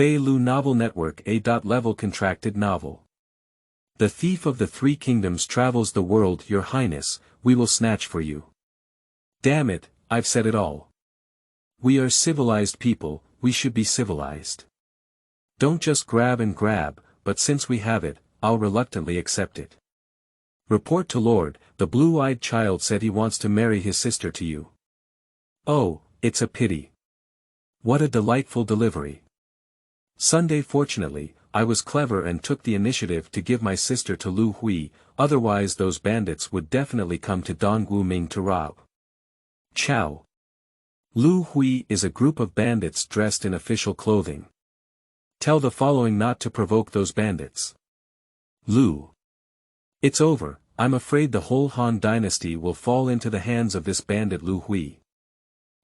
Feilu Novel Network A.Level Contracted Novel. The Thief of the Three Kingdoms travels the world. Your Highness, we will snatch for you. Damn it, I've said it all. We are civilized people, we should be civilized. Don't just grab and grab, but since we have it, I'll reluctantly accept it. Report to Lord, the blue-eyed child said he wants to marry his sister to you. Oh, it's a pity. What a delightful delivery. Sunday. Fortunately, I was clever and took the initiative to give my sister to Liu Hui, otherwise those bandits would definitely come to Dongwu Ming to rob. Chow. Liu Hui is a group of bandits dressed in official clothing. Tell the following not to provoke those bandits. Liu. It's over, I'm afraid the whole Han Dynasty will fall into the hands of this bandit Liu Hui.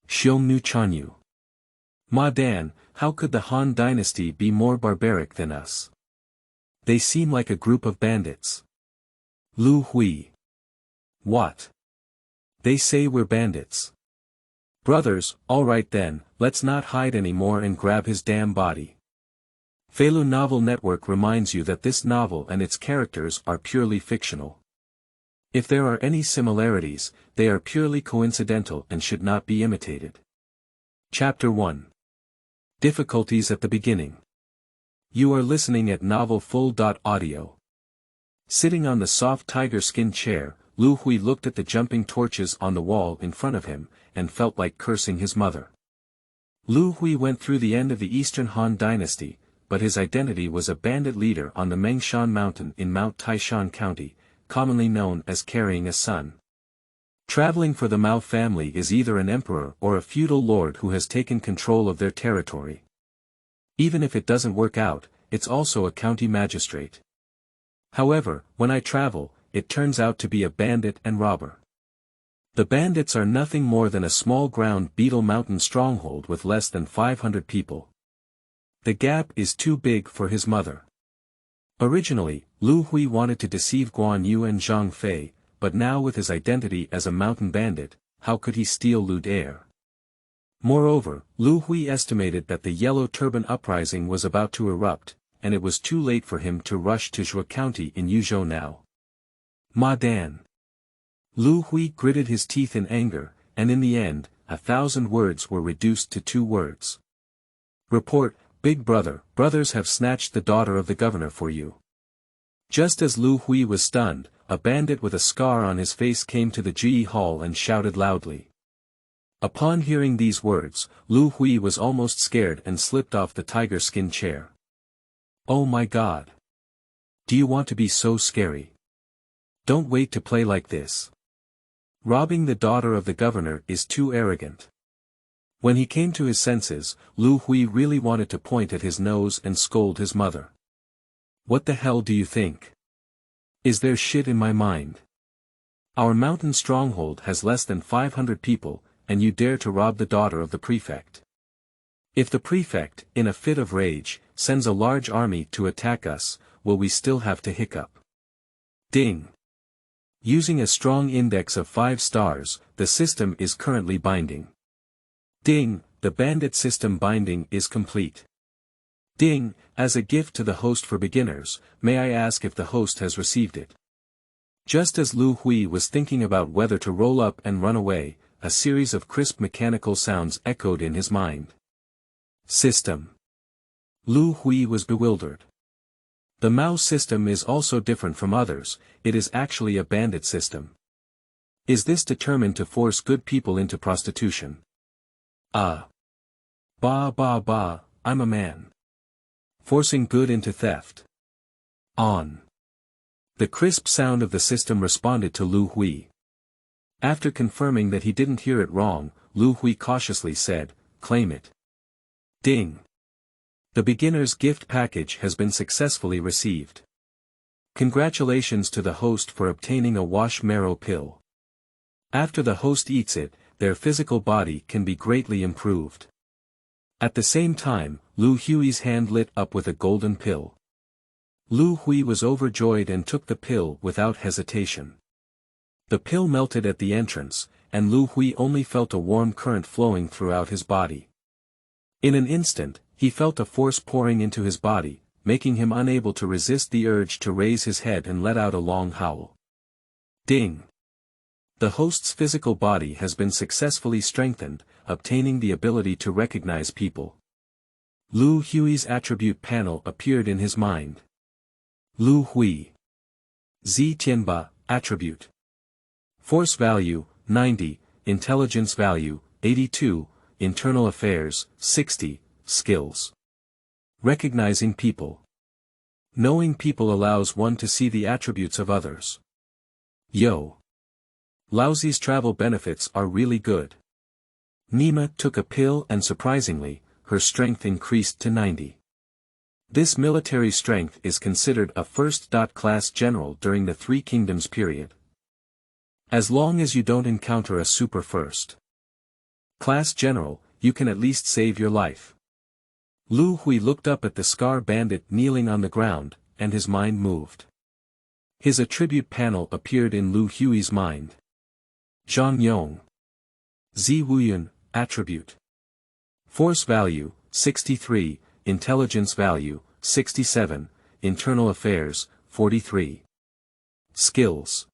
Xiongnu Chanyu. Ma Dan, how could the Han Dynasty be more barbaric than us? They seem like a group of bandits. Liu Hui. What? They say we're bandits. Brothers, alright then, let's not hide anymore and grab his damn body. Feilu Novel Network reminds you that this novel and its characters are purely fictional. If there are any similarities, they are purely coincidental and should not be imitated. Chapter 1. Difficulties at the beginning. You are listening at Novel Full.audio. Sitting on the soft tiger skin chair, Liu Hui looked at the jumping torches on the wall in front of him, and felt like cursing his mother. Liu Hui went through the end of the Eastern Han Dynasty, but his identity was a bandit leader on the Mengshan Mountain in Mount Taishan County, commonly known as carrying a son. Traveling for the Mao family is either an emperor or a feudal lord who has taken control of their territory. Even if it doesn't work out, it's also a county magistrate. However, when I travel, it turns out to be a bandit and robber. The bandits are nothing more than a small ground beetle mountain stronghold with less than 500 people. The gap is too big for his mother. Originally, Liu Hui wanted to deceive Guan Yu and Zhang Fei, but now with his identity as a mountain bandit, how could he steal lewd air? Moreover, Liu Hui estimated that the Yellow Turban Uprising was about to erupt, and it was too late for him to rush to Zhuge County in Yuzhou now. Ma Dan. Liu Hui gritted his teeth in anger, and in the end, 1,000 words were reduced to 2 words. Report, Big Brother, brothers have snatched the daughter of the governor for you. Just as Liu Hui was stunned, a bandit with a scar on his face came to the Zhuge hall and shouted loudly. Upon hearing these words, Liu Hui was almost scared and slipped off the tiger skin chair. Oh my God! Do you want to be so scary? Don't wait to play like this. Robbing the daughter of the governor is too arrogant. When he came to his senses, Liu Hui really wanted to point at his nose and scold his mother. What the hell do you think? Is there shit in my mind? Our mountain stronghold has less than 500 people, and you dare to rob the daughter of the prefect. If the prefect, in a fit of rage, sends a large army to attack us, will we still have to hiccup? Ding. Using a strong index of 5 stars, the system is currently binding. Ding, the bandit system binding is complete. Ding, as a gift to the host for beginners, may I ask if the host has received it? Just as Liu Hui was thinking about whether to roll up and run away, a series of crisp mechanical sounds echoed in his mind. System. Liu Hui was bewildered. The Mao system is also different from others, it is actually a bandit system. Is this determined to force good people into prostitution? Bah, I'm a man. Forcing good into theft. On. The crisp sound of the system responded to Liu Hui. After confirming that he didn't hear it wrong, Liu Hui cautiously said, claim it. Ding. The beginner's gift package has been successfully received. Congratulations to the host for obtaining a wash marrow pill. After the host eats it, their physical body can be greatly improved. At the same time, Liu Hui's hand lit up with a golden pill. Liu Hui was overjoyed and took the pill without hesitation. The pill melted at the entrance, and Liu Hui only felt a warm current flowing throughout his body. In an instant, He felt a force pouring into his body, making him unable to resist the urge to raise his head and let out a long howl. Ding! The host's physical body has been successfully strengthened, obtaining the ability to recognize people. Liu Hui's attribute panel appeared in his mind. Liu Hui. Zi Tianba, attribute. Force value, 90, intelligence value, 82, internal affairs, 60, skills. Recognizing people. Knowing people allows one to see the attributes of others. Yo. Laozi's travel benefits are really good. Nima took a pill and surprisingly, her strength increased to 90. This military strength is considered a first-class general during the Three Kingdoms period. As long as you don't encounter a super first-class general, you can at least save your life. Liu Hui looked up at the Scar bandit kneeling on the ground, and his mind moved. His attribute panel appeared in Liu Hui's mind. Zhang Yong. Zi Wuyun, attribute. Force value, 63, intelligence value, 67, internal affairs, 43. Skills.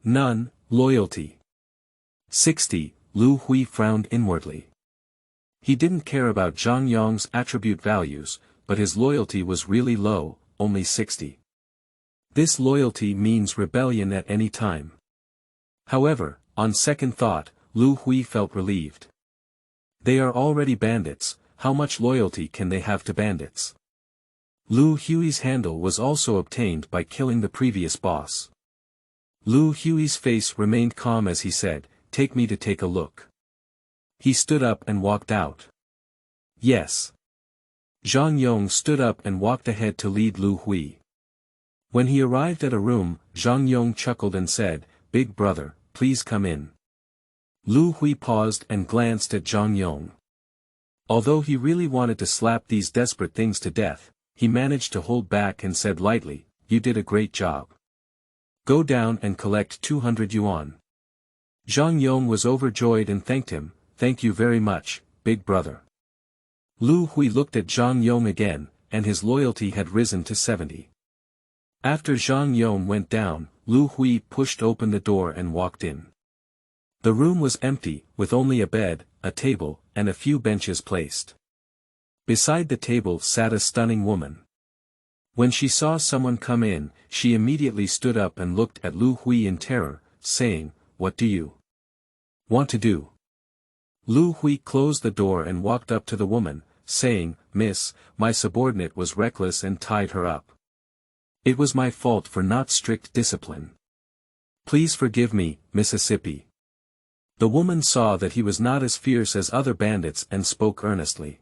None, loyalty. 60, Liu Hui frowned inwardly. He didn't care about Zhang Yong's attribute values, but his loyalty was really low, only 60. This loyalty means rebellion at any time. However, on second thought, Liu Hui felt relieved. They are already bandits, how much loyalty can they have to bandits? Liu Hui's handle was also obtained by killing the previous boss. Liu Hui's face remained calm as he said, "Take me to take a look." He stood up and walked out. Yes. Zhang Yong stood up and walked ahead to lead Liu Hui. When he arrived at a room, Zhang Yong chuckled and said, "Big brother, please come in." Liu Hui paused and glanced at Zhang Yong. Although he really wanted to slap these desperate things to death, he managed to hold back and said lightly, "You did a great job. Go down and collect 200 yuan. Zhang Yong was overjoyed and thanked him, "Thank you very much, big brother." Liu Hui looked at Zhang Yong again, and his loyalty had risen to 70. After Zhang Yong went down, Liu Hui pushed open the door and walked in. The room was empty, with only a bed, a table, and a few benches placed. Beside the table sat a stunning woman. When she saw someone come in, she immediately stood up and looked at Liu Hui in terror, saying, "What do you want to do?" Liu Hui closed the door and walked up to the woman, saying, "Miss, my subordinate was reckless and tied her up. It was my fault for not strict discipline. Please forgive me, Mississippi." The woman saw that he was not as fierce as other bandits and spoke earnestly.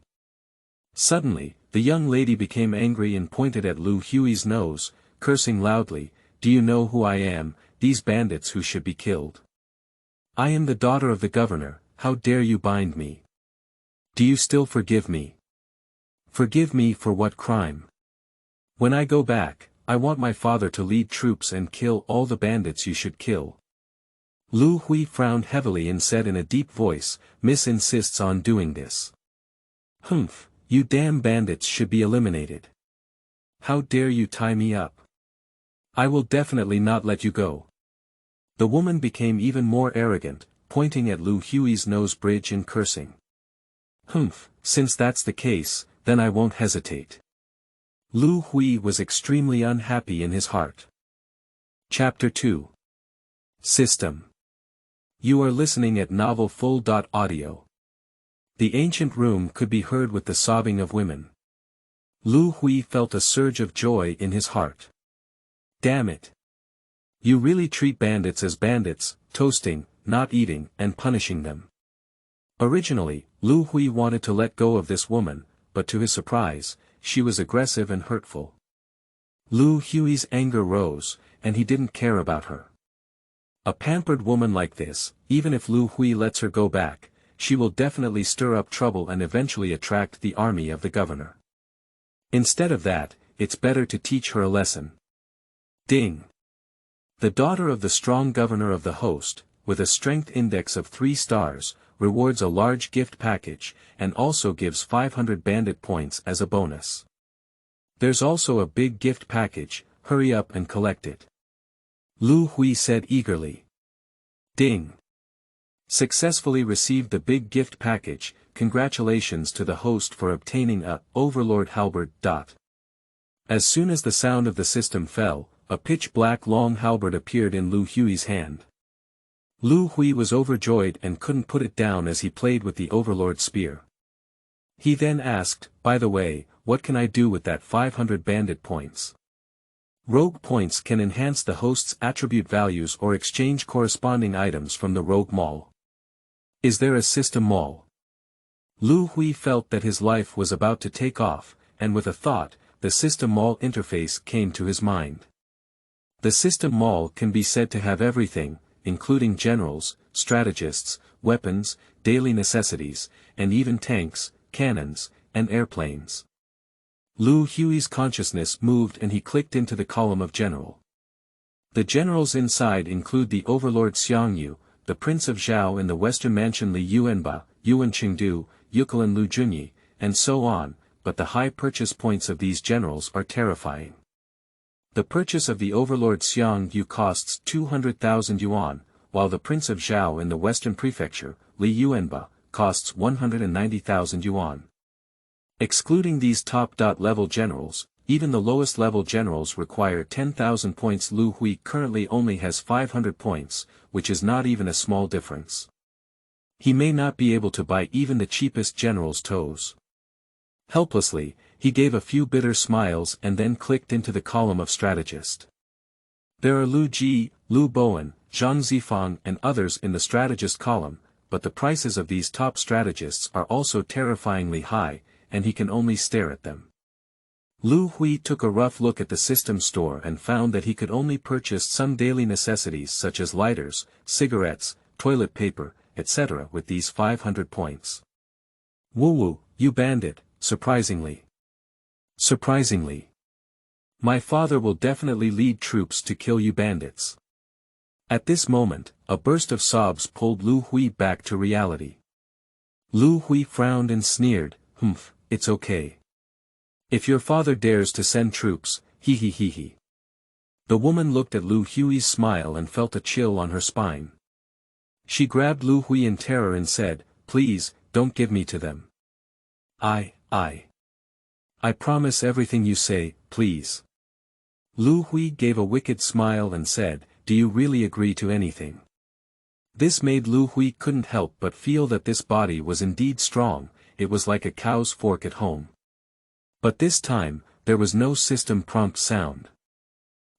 Suddenly, the young lady became angry and pointed at Liu Hui's nose, cursing loudly, "Do you know who I am, these bandits who should be killed? I am the daughter of the governor. How dare you bind me? Do you still forgive me? Forgive me for what crime? When I go back, I want my father to lead troops and kill all the bandits you should kill." Liu Hui frowned heavily and said in a deep voice, "Miss insists on doing this. Humph, you damn bandits should be eliminated. How dare you tie me up? I will definitely not let you go." The woman became even more arrogant, pointing at Liu Hui's nose bridge and cursing. "Humph, since that's the case, then I won't hesitate." Liu Hui was extremely unhappy in his heart. Chapter 2. System. You are listening at novelfull.audio. The ancient room could be heard with the sobbing of women. Liu Hui felt a surge of joy in his heart. Damn it. You really treat bandits as bandits, toasting, not eating, and punishing them. Originally, Liu Hui wanted to let go of this woman, but to his surprise, she was aggressive and hurtful. Liu Hui's anger rose, and he didn't care about her. A pampered woman like this, even if Liu Hui lets her go back, she will definitely stir up trouble and eventually attract the army of the governor. Instead of that, it's better to teach her a lesson. Ding! The daughter of the strong governor of the host, with a strength index of 3 stars, rewards a large gift package, and also gives 500 bandit points as a bonus. There's also a big gift package, hurry up and collect it. Liu Hui said eagerly. Ding! Successfully received the big gift package, congratulations to the host for obtaining a Overlord halberd. As soon as the sound of the system fell, a pitch-black long halberd appeared in Liu Hui's hand. Liu Hui was overjoyed and couldn't put it down as he played with the Overlord spear. He then asked, by the way, what can I do with that 500 bandit points? Rogue points can enhance the host's attribute values or exchange corresponding items from the rogue mall. Is there a system mall? Liu Hui felt that his life was about to take off, and with a thought, the system mall interface came to his mind. The system mall can be said to have everything, including generals, strategists, weapons, daily necessities, and even tanks, cannons, and airplanes. Liu Hui's consciousness moved and he clicked into the column of general. The generals inside include the Overlord Xiongnu, the Prince of Zhao in the Western Mansion Li Yuanba, Yuan Qingdu, Yukalan Lu Junyi, and so on, but the high purchase points of these generals are terrifying. The purchase of the Overlord Xiongnu costs 200,000 yuan, while the Prince of Zhao in the Western Prefecture, Li Yuanba, costs 190,000 yuan. Excluding these top-level generals, even the lowest level generals require 10,000 points. Liu Hui currently only has 500 points, which is not even a small difference. He may not be able to buy even the cheapest general's toes. Helplessly, he gave a few bitter smiles and then clicked into the column of strategist. There are Liu Ji, Liu Bowen, Zhang Zifang and others in the strategist column, but the prices of these top strategists are also terrifyingly high, and he can only stare at them. Liu Hui took a rough look at the system store and found that he could only purchase some daily necessities such as lighters, cigarettes, toilet paper, etc. with these 500 points. Woo-woo, you bandit, surprisingly. Surprisingly. My father will definitely lead troops to kill you bandits. At this moment, a burst of sobs pulled Liu Hui back to reality. Liu Hui frowned and sneered, it's okay. If your father dares to send troops, he. The woman looked at Liu Hui's smile and felt a chill on her spine. She grabbed Liu Hui in terror and said, please, don't give me to them. I promise everything you say, please. Liu Hui gave a wicked smile and said, do you really agree to anything? This made Liu Hui couldn't help but feel that this body was indeed strong, it was like a cow's fork at home. But this time, there was no system prompt sound.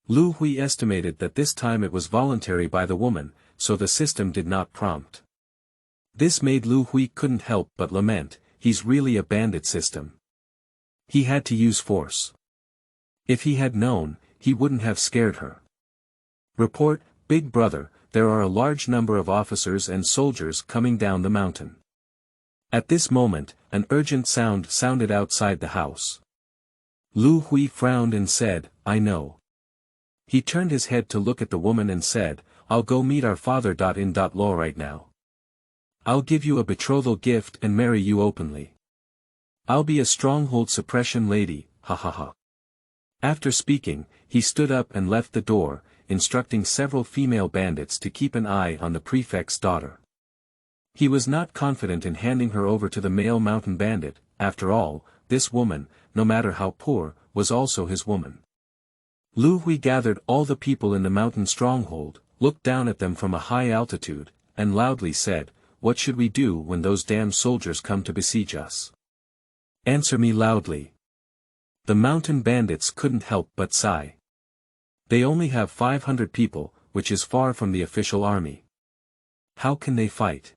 Liu Hui estimated that this time it was voluntary by the woman, so the system did not prompt. This made Liu Hui couldn't help but lament, he's really a bandit system. He had to use force. If he had known, he wouldn't have scared her. Report, Big Brother, there are a large number of officers and soldiers coming down the mountain. At this moment, an urgent sound sounded outside the house. Liu Hui frowned and said, I know. He turned his head to look at the woman and said, I'll go meet our father. In law right now. I'll give you a betrothal gift and marry you openly. I'll be a stronghold suppression lady, ha ha ha. After speaking, he stood up and left the door, instructing several female bandits to keep an eye on the prefect's daughter. He was not confident in handing her over to the male mountain bandit, after all, this woman, no matter how poor, was also his woman. Liu Hui gathered all the people in the mountain stronghold, looked down at them from a high altitude, and loudly said, what should we do when those damn soldiers come to besiege us? Answer me loudly. The mountain bandits couldn't help but sigh. They only have 500 people, which is far from the official army. How can they fight?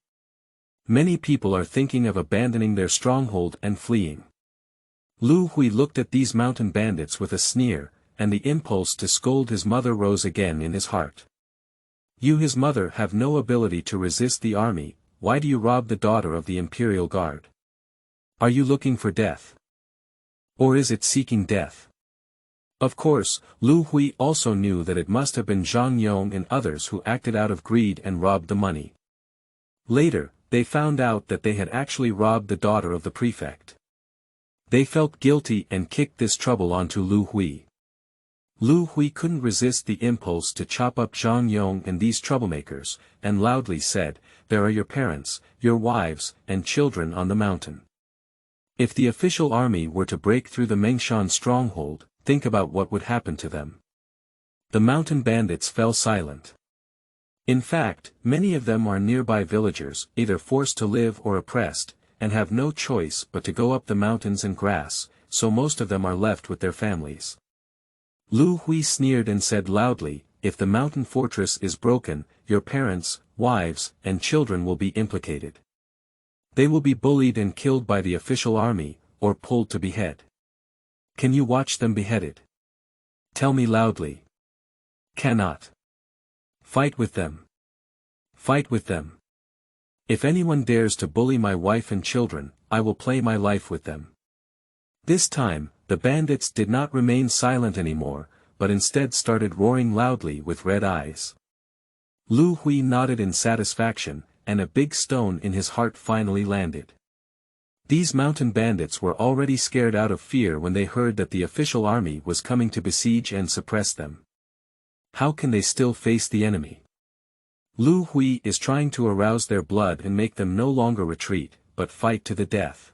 Many people are thinking of abandoning their stronghold and fleeing. Liu Hui looked at these mountain bandits with a sneer, and the impulse to scold his mother rose again in his heart. You, his mother, have no ability to resist the army, why do you rob the daughter of the Imperial Guard? Are you looking for death? Or is it seeking death? Of course, Liu Hui also knew that it must have been Zhang Yong and others who acted out of greed and robbed the money. Later, they found out that they had actually robbed the daughter of the prefect. They felt guilty and kicked this trouble onto Liu Hui. Liu Hui couldn't resist the impulse to chop up Zhang Yong and these troublemakers, and loudly said, "There are your parents, your wives, and children on the mountain. If the official army were to break through the Mengshan stronghold, think about what would happen to them." The mountain bandits fell silent. In fact, many of them are nearby villagers, either forced to live or oppressed, and have no choice but to go up the mountains and grass, so most of them are left with their families. Liu Hui sneered and said loudly, "If the mountain fortress is broken, your parents, wives, and children will be implicated. They will be bullied and killed by the official army, or pulled to behead. Can you watch them beheaded? Tell me loudly. Cannot. Fight with them. Fight with them. If anyone dares to bully my wife and children, I will play my life with them." This time, the bandits did not remain silent anymore, but instead started roaring loudly with red eyes. Liu Hui nodded in satisfaction, and a big stone in his heart finally landed. These mountain bandits were already scared out of fear when they heard that the official army was coming to besiege and suppress them. How can they still face the enemy? Liu Hui is trying to arouse their blood and make them no longer retreat, but fight to the death.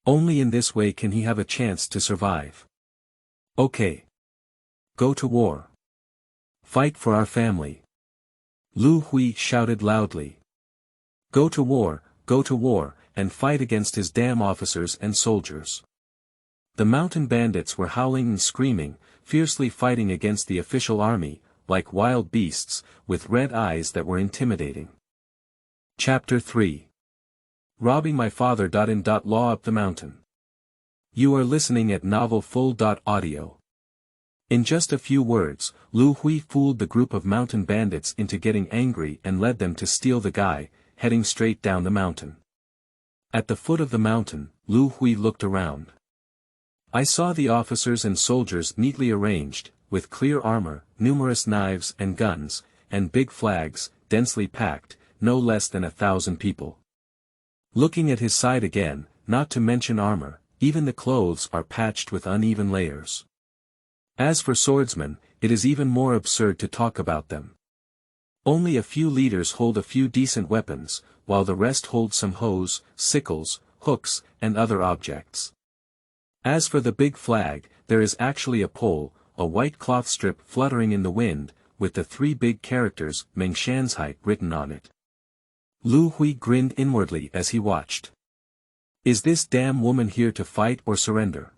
Only in this way can he have a chance to survive. Okay. Go to war. Fight for our family. Liu Hui shouted loudly. Go to war, and fight against his damn officers and soldiers. The mountain bandits were howling and screaming, fiercely fighting against the official army, like wild beasts, with red eyes that were intimidating. Chapter 3. Robbing my father. In law up the mountain. You are listening at novelfull.audio. In just a few words, Liu Hui fooled the group of mountain bandits into getting angry and led them to steal the guy, heading straight down the mountain. At the foot of the mountain, Liu Hui looked around. I saw the officers and soldiers neatly arranged, with clear armor, numerous knives and guns, and big flags, densely packed, no less than 1,000 people. Looking at his side again, not to mention armor, even the clothes are patched with uneven layers. As for swordsmen, it is even more absurd to talk about them. Only a few leaders hold a few decent weapons, while the rest hold some hoes, sickles, hooks, and other objects. As for the big flag, there is actually a pole, a white cloth strip fluttering in the wind, with the 3 big characters Taishanzhai written on it. Liu Hui grinned inwardly as he watched. Is this damn woman here to fight or surrender?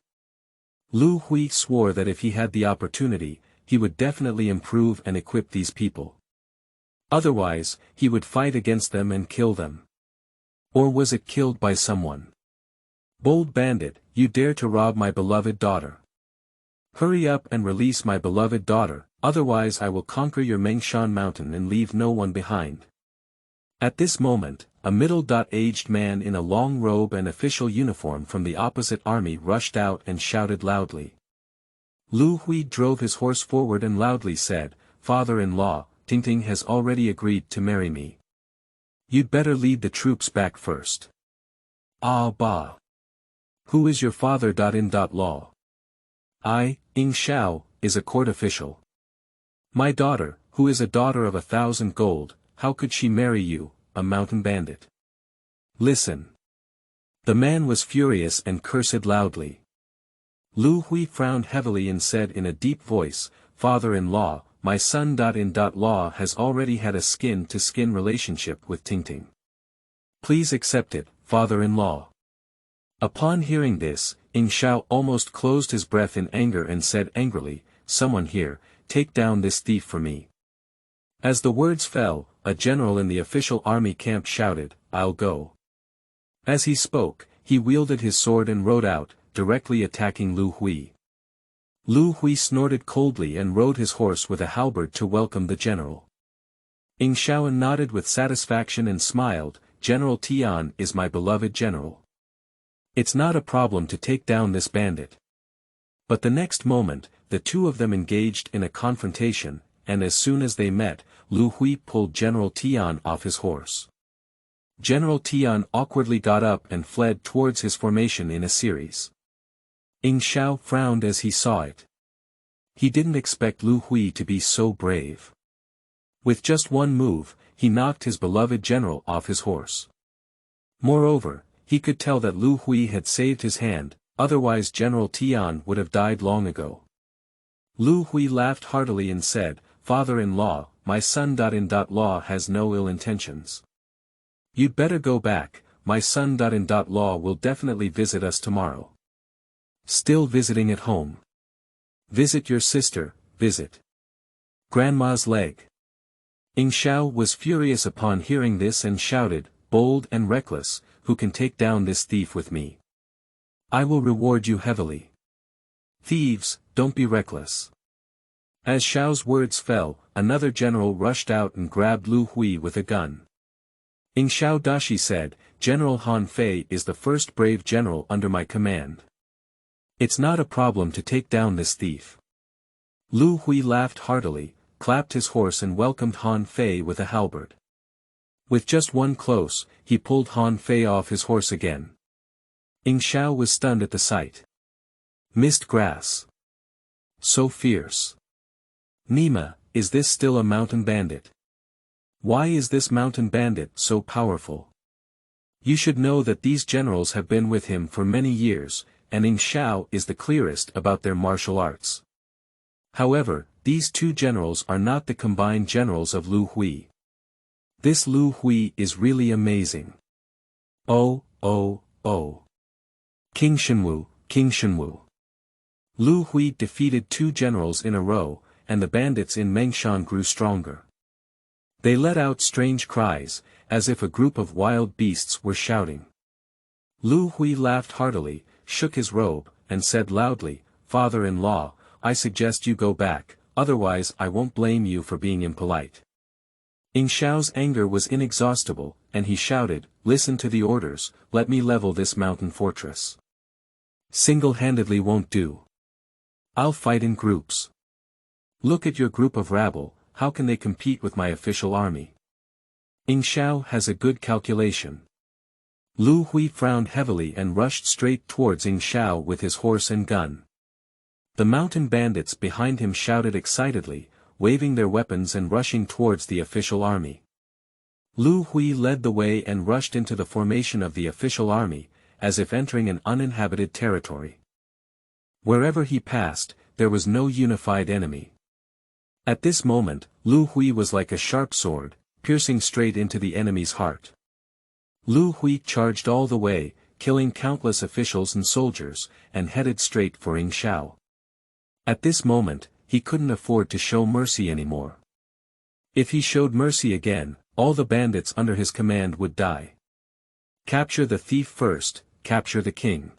Liu Hui swore that if he had the opportunity, he would definitely improve and equip these people. Otherwise, he would fight against them and kill them. Or was it killed by someone? Bold bandit, you dare to rob my beloved daughter. Hurry up and release my beloved daughter, otherwise I will conquer your Mengshan mountain and leave no one behind. At this moment, a middle-aged man in a long robe and official uniform from the opposite army rushed out and shouted loudly. Liu Hui drove his horse forward and loudly said, "Father-in-law, Tingting has already agreed to marry me. You'd better lead the troops back first." "Ah bah. Who is your father? In law. I, Ing Shao, is a court official. My daughter, who is a daughter of 1,000 gold, how could she marry you, a mountain bandit? Listen." The man was furious and cursed loudly. Liu Hui frowned heavily and said in a deep voice, "Father-in-law, my son. In law has already had a skin-to-skin relationship with Tingting. Please accept it, father-in-law." Upon hearing this, Ing Shao almost closed his breath in anger and said angrily, "Someone here, take down this thief for me." As the words fell, a general in the official army camp shouted, "I'll go." As he spoke, he wielded his sword and rode out, directly attacking Liu Hui. Liu Hui snorted coldly and rode his horse with a halberd to welcome the general. Ing Shao nodded with satisfaction and smiled, "General Tian is my beloved general. It's not a problem to take down this bandit." But the next moment, the two of them engaged in a confrontation, and as soon as they met, Liu Hui pulled General Tian off his horse. General Tian awkwardly got up and fled towards his formation in a series. Ing Xiao frowned as he saw it. He didn't expect Liu Hui to be so brave. With just one move, he knocked his beloved general off his horse. Moreover, he could tell that Liu Hui had saved his hand, otherwise General Tian would have died long ago. Liu Hui laughed heartily and said, "Father-in-law, my son-in-law has no ill intentions. You'd better go back, my son-in-law will definitely visit us tomorrow." Still visiting at home. Visit your sister, visit Grandma's leg. Ing Xiao was furious upon hearing this and shouted, "Bold and reckless, who can take down this thief with me? I will reward you heavily. Thieves, don't be reckless." As Xiao's words fell, another general rushed out and grabbed Liu Hui with a gun. Ing Xiao Dashi said, "General Han Fei is the first brave general under my command. It's not a problem to take down this thief." Liu Hui laughed heartily, clapped his horse and welcomed Han Fei with a halberd. With just one close, he pulled Han Fei off his horse again. Ing Xiao was stunned at the sight. Mist grass. So fierce. Nima, is this still a mountain bandit? Why is this mountain bandit so powerful? You should know that these generals have been with him for many years, and Ing Xiao is the clearest about their martial arts. However, these two generals are not the combined generals of Liu Hui. This Liu Hui is really amazing. Oh, oh, oh. King Shenwu, King Shenwu. Liu Hui defeated two generals in a row, and the bandits in Mengshan grew stronger. They let out strange cries, as if a group of wild beasts were shouting. Liu Hui laughed heartily, shook his robe, and said loudly, "Father-in-law, I suggest you go back, otherwise I won't blame you for being impolite." Ing Xiao's anger was inexhaustible, and he shouted, "Listen to the orders, let me level this mountain fortress. Single-handedly won't do. I'll fight in groups. Look at your group of rabble, how can they compete with my official army?" Ing Xiao has a good calculation. Liu Hui frowned heavily and rushed straight towards Ing Xiao with his horse and gun. The mountain bandits behind him shouted excitedly, waving their weapons and rushing towards the official army. Liu Hui led the way and rushed into the formation of the official army, as if entering an uninhabited territory. Wherever he passed, there was no unified enemy. At this moment, Liu Hui was like a sharp sword, piercing straight into the enemy's heart. Liu Hui charged all the way, killing countless officials and soldiers, and headed straight for Ing Xiao. At this moment, he couldn't afford to show mercy anymore. If he showed mercy again, all the bandits under his command would die. Capture the thief first, capture the king.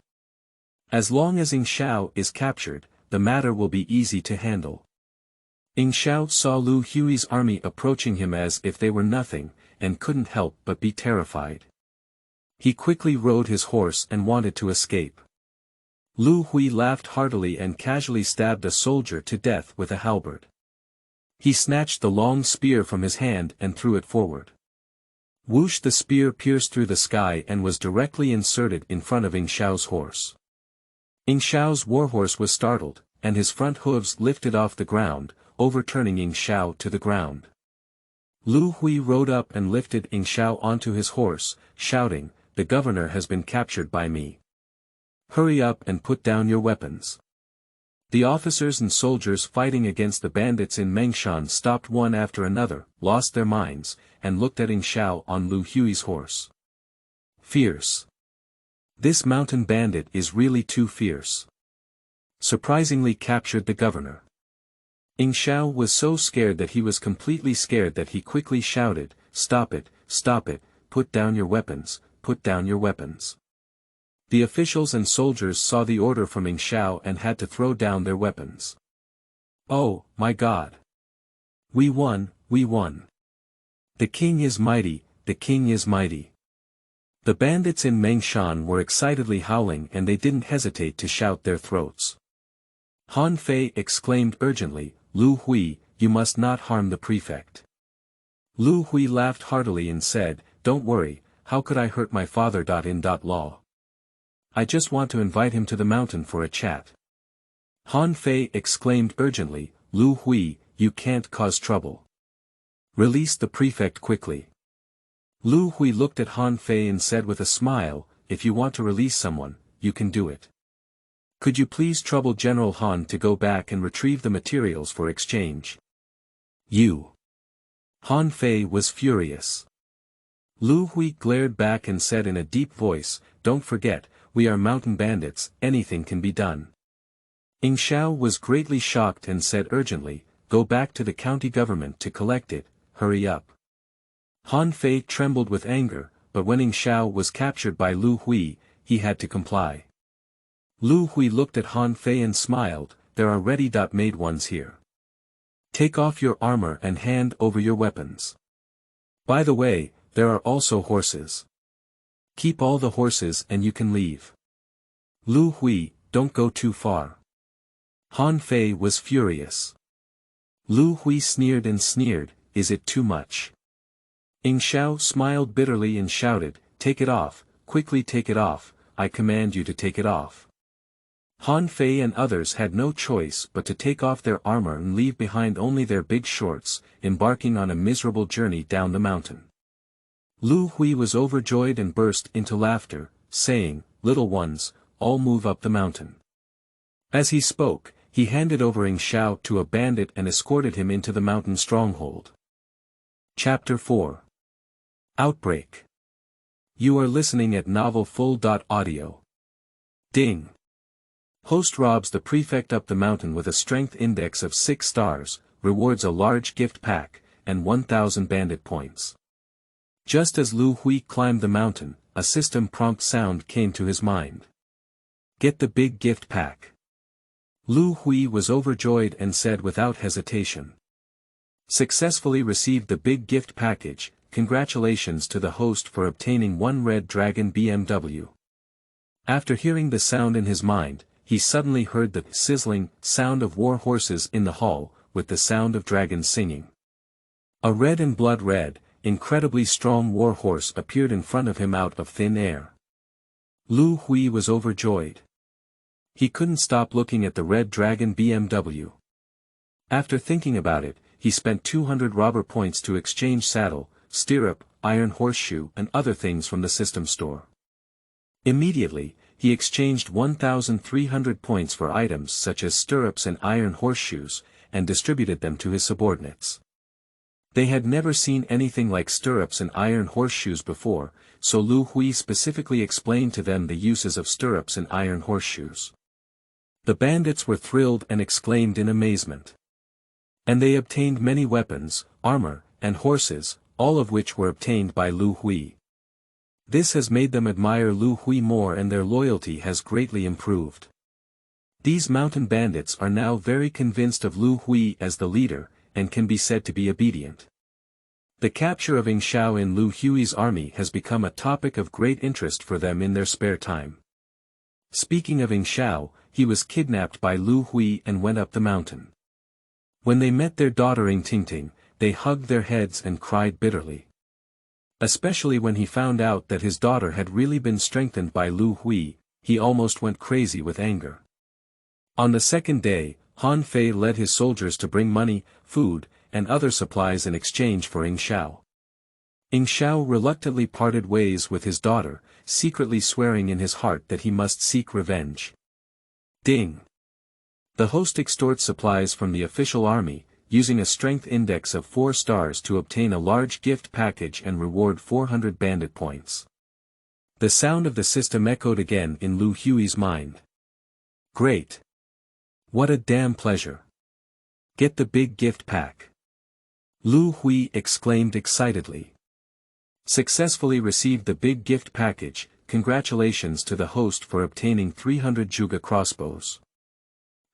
As long as Ing Xiao is captured, the matter will be easy to handle. Ing Xiao saw Liu Hui's army approaching him as if they were nothing, and couldn't help but be terrified. He quickly rode his horse and wanted to escape. Liu Hui laughed heartily and casually stabbed a soldier to death with a halberd. He snatched the long spear from his hand and threw it forward. Whoosh! The spear pierced through the sky and was directly inserted in front of Ing Xiao's horse. Ing Xiao's warhorse was startled, and his front hooves lifted off the ground, overturning Ing Xiao to the ground. Liu Hui rode up and lifted Ing Xiao onto his horse, shouting, "The governor has been captured by me. Hurry up and put down your weapons." The officers and soldiers fighting against the bandits in Mengshan stopped one after another, lost their minds, and looked at Ing Xiao on Liu Hui's horse. Fierce. This mountain bandit is really too fierce. Surprisingly captured the governor. Ing Xiao was so scared that he was completely scared that he quickly shouted, stop it, put down your weapons, put down your weapons." The officials and soldiers saw the order from Ing Xiao and had to throw down their weapons. "Oh, my God! We won, we won! The king is mighty, the king is mighty!" The bandits in Mengshan were excitedly howling and they didn't hesitate to shout their throats. Han Fei exclaimed urgently, "Liu Hui, you must not harm the prefect." Liu Hui laughed heartily and said, "Don't worry, how could I hurt my father? In law. I just want to invite him to the mountain for a chat. Han Fei exclaimed urgently, Liu Hui, you can't cause trouble. Release the prefect quickly. Liu Hui looked at Han Fei and said with a smile, if you want to release someone, you can do it. Could you please trouble General Han to go back and retrieve the materials for exchange? You. Han Fei was furious. Liu Hui glared back and said in a deep voice, don't forget, we are mountain bandits, anything can be done. Ying Xiao was greatly shocked and said urgently, go back to the county government to collect it, hurry up. Han Fei trembled with anger, but when Ying Xiao was captured by Liu Hui, he had to comply. Liu Hui looked at Han Fei and smiled, there are ready-made ones here. Take off your armor and hand over your weapons. By the way, there are also horses. Keep all the horses and you can leave. Liu Hui, don't go too far. Han Fei was furious. Liu Hui sneered and sneered, is it too much? Ying Xiao smiled bitterly and shouted, take it off, quickly take it off, I command you to take it off. Han Fei and others had no choice but to take off their armor and leave behind only their big shorts, embarking on a miserable journey down the mountain. Liu Hui was overjoyed and burst into laughter, saying, little ones, all move up the mountain. As he spoke, he handed over Ying Xiao to a bandit and escorted him into the mountain stronghold. Chapter 4. Outbreak. You are listening at novelfull.audio. Ding. Host robs the prefect up the mountain with a strength index of 6 stars, rewards a large gift pack, and 1,000 bandit points. Just as Liu Hui climbed the mountain, a system prompt sound came to his mind. Get the big gift pack. Liu Hui was overjoyed and said without hesitation. Successfully received the big gift package, congratulations to the host for obtaining one red dragon BMW. After hearing the sound in his mind, he suddenly heard the sizzling sound of war horses in the hall, with the sound of dragons singing. A red and blood red, incredibly strong war horse appeared in front of him out of thin air. Liu Hui was overjoyed. He couldn't stop looking at the red dragon BMW. After thinking about it, he spent 200 robber points to exchange saddle, stirrup, iron horseshoe and other things from the system store. Immediately, he exchanged 1,300 points for items such as stirrups and iron horseshoes, and distributed them to his subordinates. They had never seen anything like stirrups and iron horseshoes before, so Liu Hui specifically explained to them the uses of stirrups and iron horseshoes. The bandits were thrilled and exclaimed in amazement. And they obtained many weapons, armor, and horses, all of which were obtained by Liu Hui. This has made them admire Liu Hui more and their loyalty has greatly improved. These mountain bandits are now very convinced of Liu Hui as the leader, and can be said to be obedient. The capture of Ying Xiao in Liu Hui's army has become a topic of great interest for them in their spare time. Speaking of Ying Xiao, he was kidnapped by Liu Hui and went up the mountain. When they met their daughter Ying Tingting, they hugged their heads and cried bitterly. Especially when he found out that his daughter had really been strengthened by Liu Hui, he almost went crazy with anger. On the second day, Han Fei led his soldiers to bring money, food, and other supplies in exchange for Ying Xiao. Ying Xiao reluctantly parted ways with his daughter, secretly swearing in his heart that he must seek revenge. Ding. The host extorts supplies from the official army, using a strength index of 4 stars to obtain a large gift package and reward 400 bandit points. The sound of the system echoed again in Liu Hui's mind. Great! What a damn pleasure! Get the big gift pack! Liu Hui exclaimed excitedly. Successfully received the big gift package, congratulations to the host for obtaining 300 Zhuge crossbows.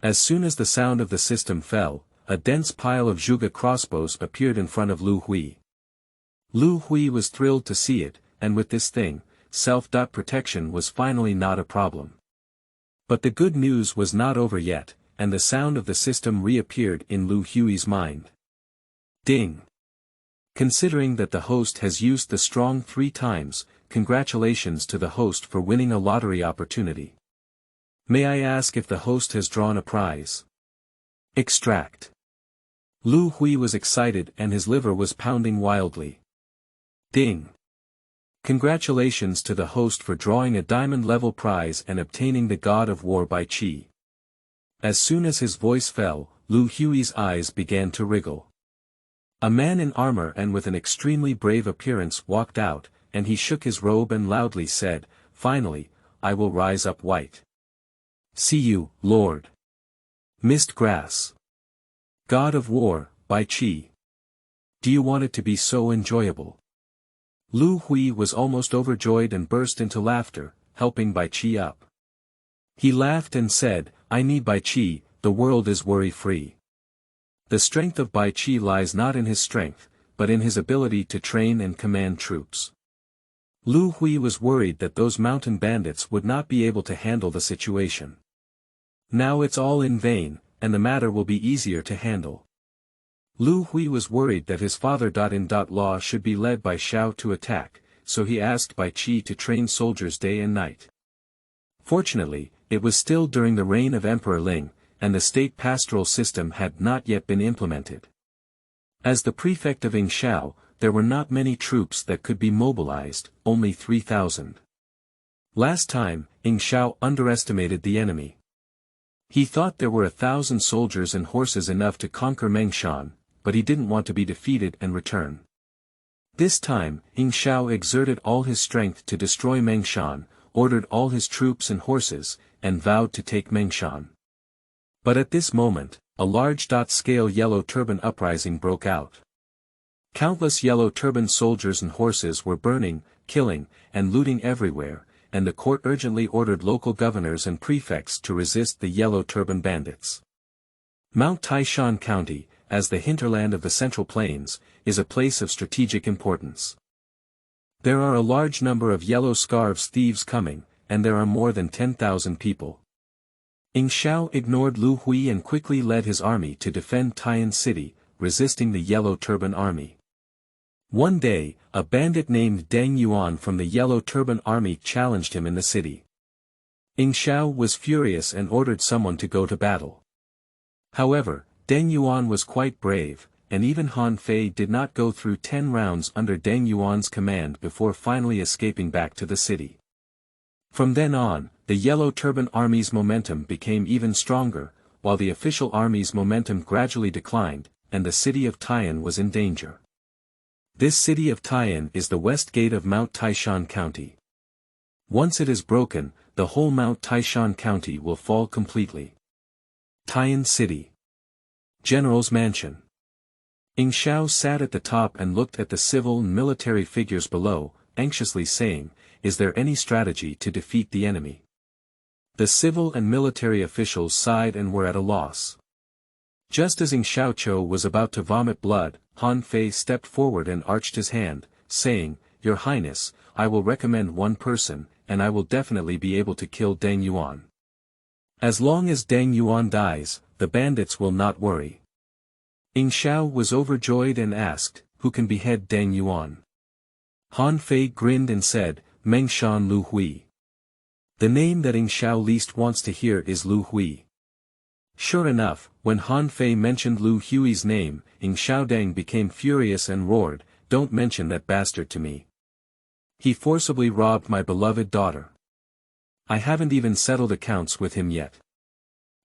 As soon as the sound of the system fell, a dense pile of Zhuge crossbows appeared in front of Liu Hui. Liu Hui was thrilled to see it, and with this thing, self-protection was finally not a problem. But the good news was not over yet, and the sound of the system reappeared in Liu Hui's mind. Ding! Considering that the host has used the strong 3 times, congratulations to the host for winning a lottery opportunity. May I ask if the host has drawn a prize? Extract. Liu Hui was excited and his liver was pounding wildly. Ding. Congratulations to the host for drawing a diamond-level prize and obtaining the God of War by Qi. As soon as his voice fell, Liu Hui's eyes began to wriggle. A man in armor and with an extremely brave appearance walked out, and he shook his robe and loudly said, "Finally, I will rise up white. See you, Lord. Mist grass. God of War, by Qi. Do you want it to be so enjoyable?" Liu Hui was almost overjoyed and burst into laughter, helping Bai Qi up. He laughed and said, "I need Bai Qi, the world is worry-free." The strength of Bai Qi lies not in his strength, but in his ability to train and command troops. Liu Hui was worried that those mountain bandits would not be able to handle the situation. Now it's all in vain, and the matter will be easier to handle. Liu Hui was worried that his father-in-law should be led by Xiao to attack, so he asked Bai Qi to train soldiers day and night. Fortunately, it was still during the reign of Emperor Ling, and the state pastoral system had not yet been implemented. As the prefect of Yingxiao, there were not many troops that could be mobilized, only 3,000. Last time, Yingxiao underestimated the enemy. He thought there were 1,000 soldiers and horses enough to conquer Mengshan, but he didn't want to be defeated and return. This time, Yingxiao exerted all his strength to destroy Mengshan, ordered all his troops and horses, and vowed to take Mengshan. But at this moment, a large-scale yellow turban uprising broke out. Countless yellow turban soldiers and horses were burning, killing, and looting everywhere, and the court urgently ordered local governors and prefects to resist the yellow turban bandits. Mount Taishan County, as the hinterland of the Central Plains, is a place of strategic importance. There are a large number of yellow scarves thieves coming, and there are more than 10,000 people. Yingxiao ignored Liu Hui and quickly led his army to defend Taishan City, resisting the yellow turban army. One day, a bandit named Deng Yuan from the Yellow Turban Army challenged him in the city. Yingxiao was furious and ordered someone to go to battle. However, Deng Yuan was quite brave, and even Han Fei did not go through 10 rounds under Deng Yuan's command before finally escaping back to the city. From then on, the Yellow Turban Army's momentum became even stronger, while the official army's momentum gradually declined, and the city of Taishan was in danger. This city of Taishan is the west gate of Mount Taishan County. Once it is broken, the whole Mount Taishan County will fall completely. Taishan City. General's Mansion. Yingxiao sat at the top and looked at the civil and military figures below, anxiously saying, "Is there any strategy to defeat the enemy?" The civil and military officials sighed and were at a loss. Just as Yingxiao was about to vomit blood, Han Fei stepped forward and arched his hand, saying, "Your Highness, I will recommend one person, and I will definitely be able to kill Deng Yuan. As long as Deng Yuan dies, the bandits will not worry." Yingxiao was overjoyed and asked, "Who can behead Deng Yuan?" Han Fei grinned and said, "Mengshan Liu Hui." The name that Yingxiao least wants to hear is Liu Hui. Sure enough, when Han Fei mentioned Liu Hui's name, Yingxiao Deng became furious and roared, "Don't mention that bastard to me. He forcibly robbed my beloved daughter. I haven't even settled accounts with him yet."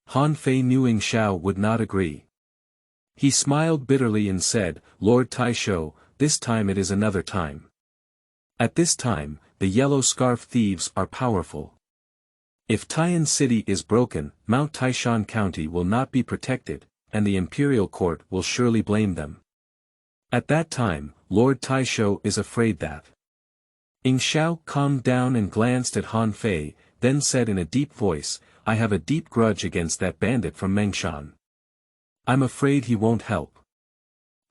Han Fei knew Yingxiao would not agree. He smiled bitterly and said, "Lord Taisho, this time it is another time. At this time, the yellow scarf thieves are powerful. If Taishan City is broken, Mount Taishan County will not be protected, and the imperial court will surely blame them. At that time, Lord Taisho is afraid that." Yingxiao calmed down and glanced at Han Fei, then said in a deep voice, "I have a deep grudge against that bandit from Mengshan. I'm afraid he won't help."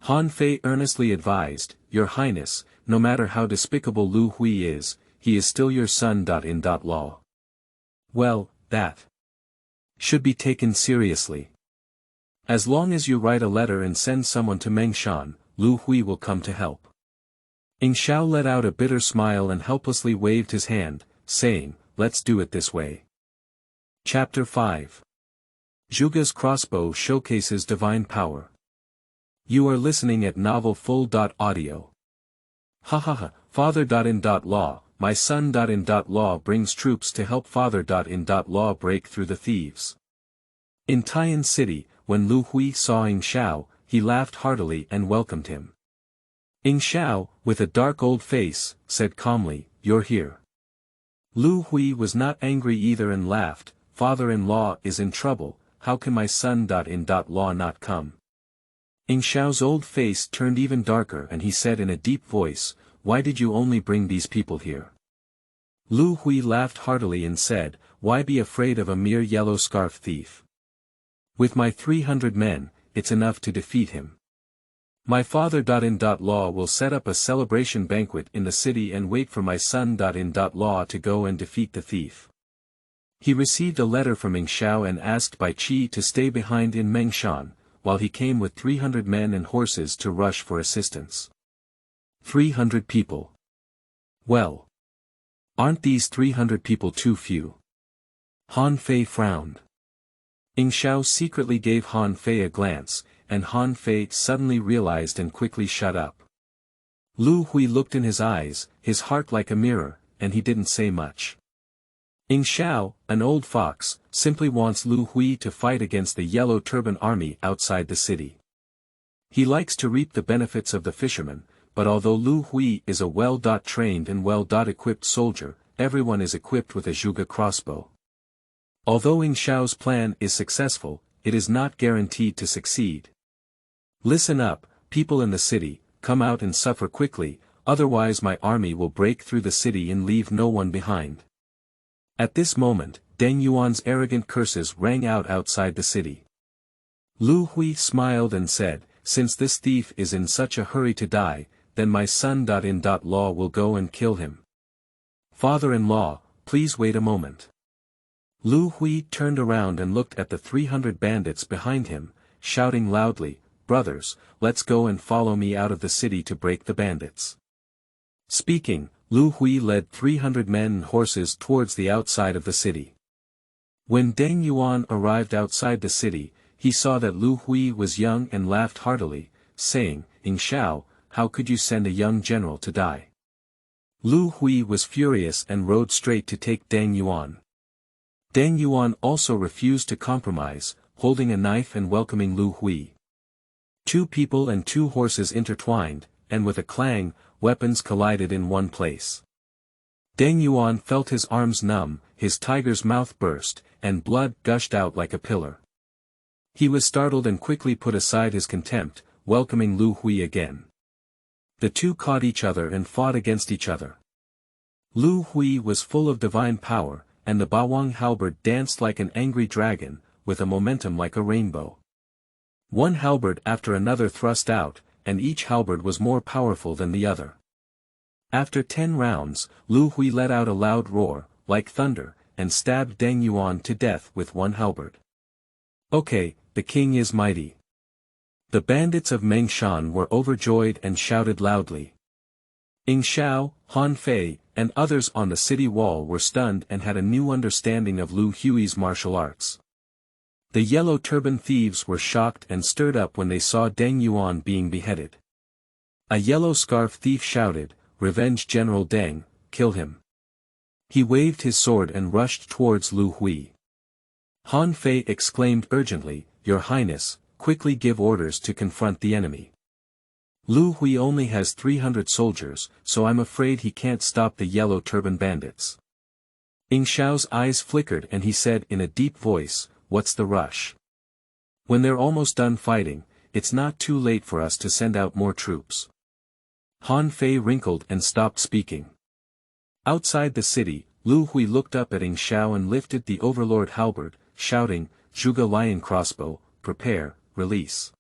Han Fei earnestly advised, "Your Highness, no matter how despicable Liu Hui is, he is still your son-in-law. Well, that should be taken seriously. As long as you write a letter and send someone to Mengshan, Liu Hui will come to help." Ing Xiao let out a bitter smile and helplessly waved his hand, saying, "Let's do it this way." Chapter 5. Zhuge's crossbow showcases divine power. You are listening at Novel Full.audio. Hahaha, Father.in.law, my son.in.law brings troops to help Father.in.law break through the thieves. In Taiyan City, when Liu Hui saw Ing Xiao, he laughed heartily and welcomed him. Ing Xiao, with a dark old face, said calmly, "You're here." Liu Hui was not angry either and laughed, "Father-in-law is in trouble, how can my son.in.law not come?" Ing Xiao's old face turned even darker and he said in a deep voice, "Why did you only bring these people here?" Liu Hui laughed heartily and said, "Why be afraid of a mere yellow scarf thief? With my 300 men, it's enough to defeat him. My father.in.law will set up a celebration banquet in the city and wait for my son.in.law to go and defeat the thief." He received a letter from Ing Xiao and asked Bai Qi to stay behind in Mengshan, while he came with 300 men and horses to rush for assistance. 300 people. Well. Aren't these 300 people too few? Han Fei frowned. Ing Xiao secretly gave Han Fei a glance, and Han Fei suddenly realized and quickly shut up. Liu Hui looked in his eyes, his heart like a mirror, and he didn't say much. Ing Xiao, an old fox, simply wants Liu Hui to fight against the Yellow Turban army outside the city. He likes to reap the benefits of the fishermen, but although Liu Hui is a well-trained and well-equipped soldier, everyone is equipped with a Zhuge crossbow. Although Ing Xiao's plan is successful, it is not guaranteed to succeed. Listen up, people in the city, come out and suffer quickly, otherwise my army will break through the city and leave no one behind. At this moment, Deng Yuan's arrogant curses rang out outside the city. Liu Hui smiled and said, "Since this thief is in such a hurry to die, then my son.in.law will go and kill him. Father-in-law, please wait a moment." Liu Hui turned around and looked at the 300 bandits behind him, shouting loudly, "Brothers, let's go and follow me out of the city to break the bandits." Speaking, Liu Hui led 300 men and horses towards the outside of the city. When Deng Yuan arrived outside the city, he saw that Liu Hui was young and laughed heartily, saying, "Ing Xiao, how could you send a young general to die?" Liu Hui was furious and rode straight to take Deng Yuan. Deng Yuan also refused to compromise, holding a knife and welcoming Liu Hui. 2 people and 2 horses intertwined, and with a clang, weapons collided in one place. Deng Yuan felt his arms numb, his tiger's mouth burst, and blood gushed out like a pillar. He was startled and quickly put aside his contempt, welcoming Liu Hui again. The two caught each other and fought against each other. Liu Hui was full of divine power, and the Bawang halberd danced like an angry dragon, with a momentum like a rainbow. One halberd after another thrust out, and each halberd was more powerful than the other. After 10 rounds, Liu Hui let out a loud roar, like thunder, and stabbed Deng Yuan to death with one halberd. Okay, the king is mighty. The bandits of Mengshan were overjoyed and shouted loudly. Ing Xiao, Han Fei, and others on the city wall were stunned and had a new understanding of Liu Hui's martial arts. The yellow turban thieves were shocked and stirred up when they saw Deng Yuan being beheaded. A yellow scarf thief shouted, "Revenge General Deng, kill him." He waved his sword and rushed towards Liu Hui. Han Fei exclaimed urgently, "Your Highness, quickly give orders to confront the enemy. Liu Hui only has 300 soldiers, so I'm afraid he can't stop the yellow turban bandits." Ing Xiao's eyes flickered and he said in a deep voice, "What's the rush? When they're almost done fighting, it's not too late for us to send out more troops." Han Fei wrinkled and stopped speaking. Outside the city, Liu Hui looked up at Ing Xiao and lifted the overlord halberd, shouting, "Zhuge lion crossbow, prepare, release."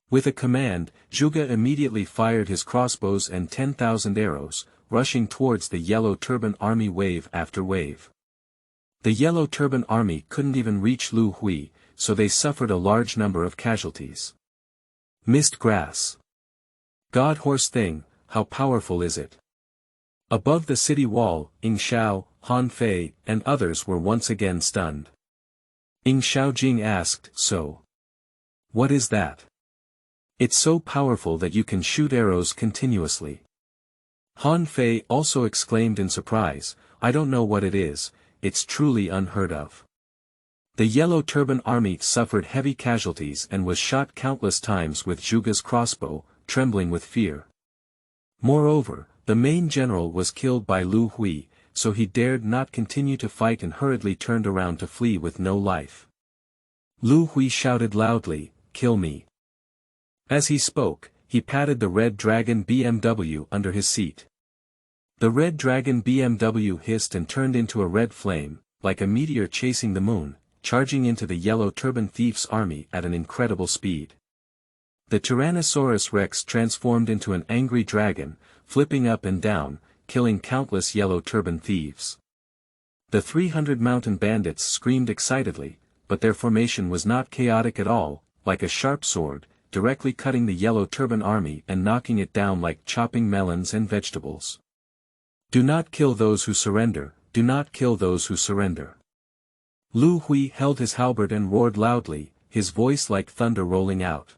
With a command, Zhuge immediately fired his crossbows and 10,000 arrows, rushing towards the yellow turban army wave after wave. The yellow turban army couldn't even reach Liu Hui, so they suffered a large number of casualties. Mist grass. God horse thing, how powerful is it? Above the city wall, Ying Xiao, Han Fei, and others were once again stunned. Ying Xiaojing asked, so? What is that? It's so powerful that you can shoot arrows continuously. Han Fei also exclaimed in surprise, I don't know what it is, it's truly unheard of. The Yellow Turban army suffered heavy casualties and was shot countless times with Zhuge's crossbow, trembling with fear. Moreover, the main general was killed by Liu Hui, so he dared not continue to fight and hurriedly turned around to flee with no life. Liu Hui shouted loudly, kill me. As he spoke, he patted the Red Dragon BMW under his seat. The Red Dragon BMW hissed and turned into a red flame, like a meteor chasing the moon, charging into the Yellow Turban Thieves' army at an incredible speed. The Tyrannosaurus Rex transformed into an angry dragon, flipping up and down, killing countless Yellow Turban thieves. The 300 mountain bandits screamed excitedly, but their formation was not chaotic at all, like a sharp sword, directly cutting the Yellow Turban army and knocking it down like chopping melons and vegetables. Do not kill those who surrender, do not kill those who surrender. Liu Hui held his halberd and roared loudly, his voice like thunder rolling out.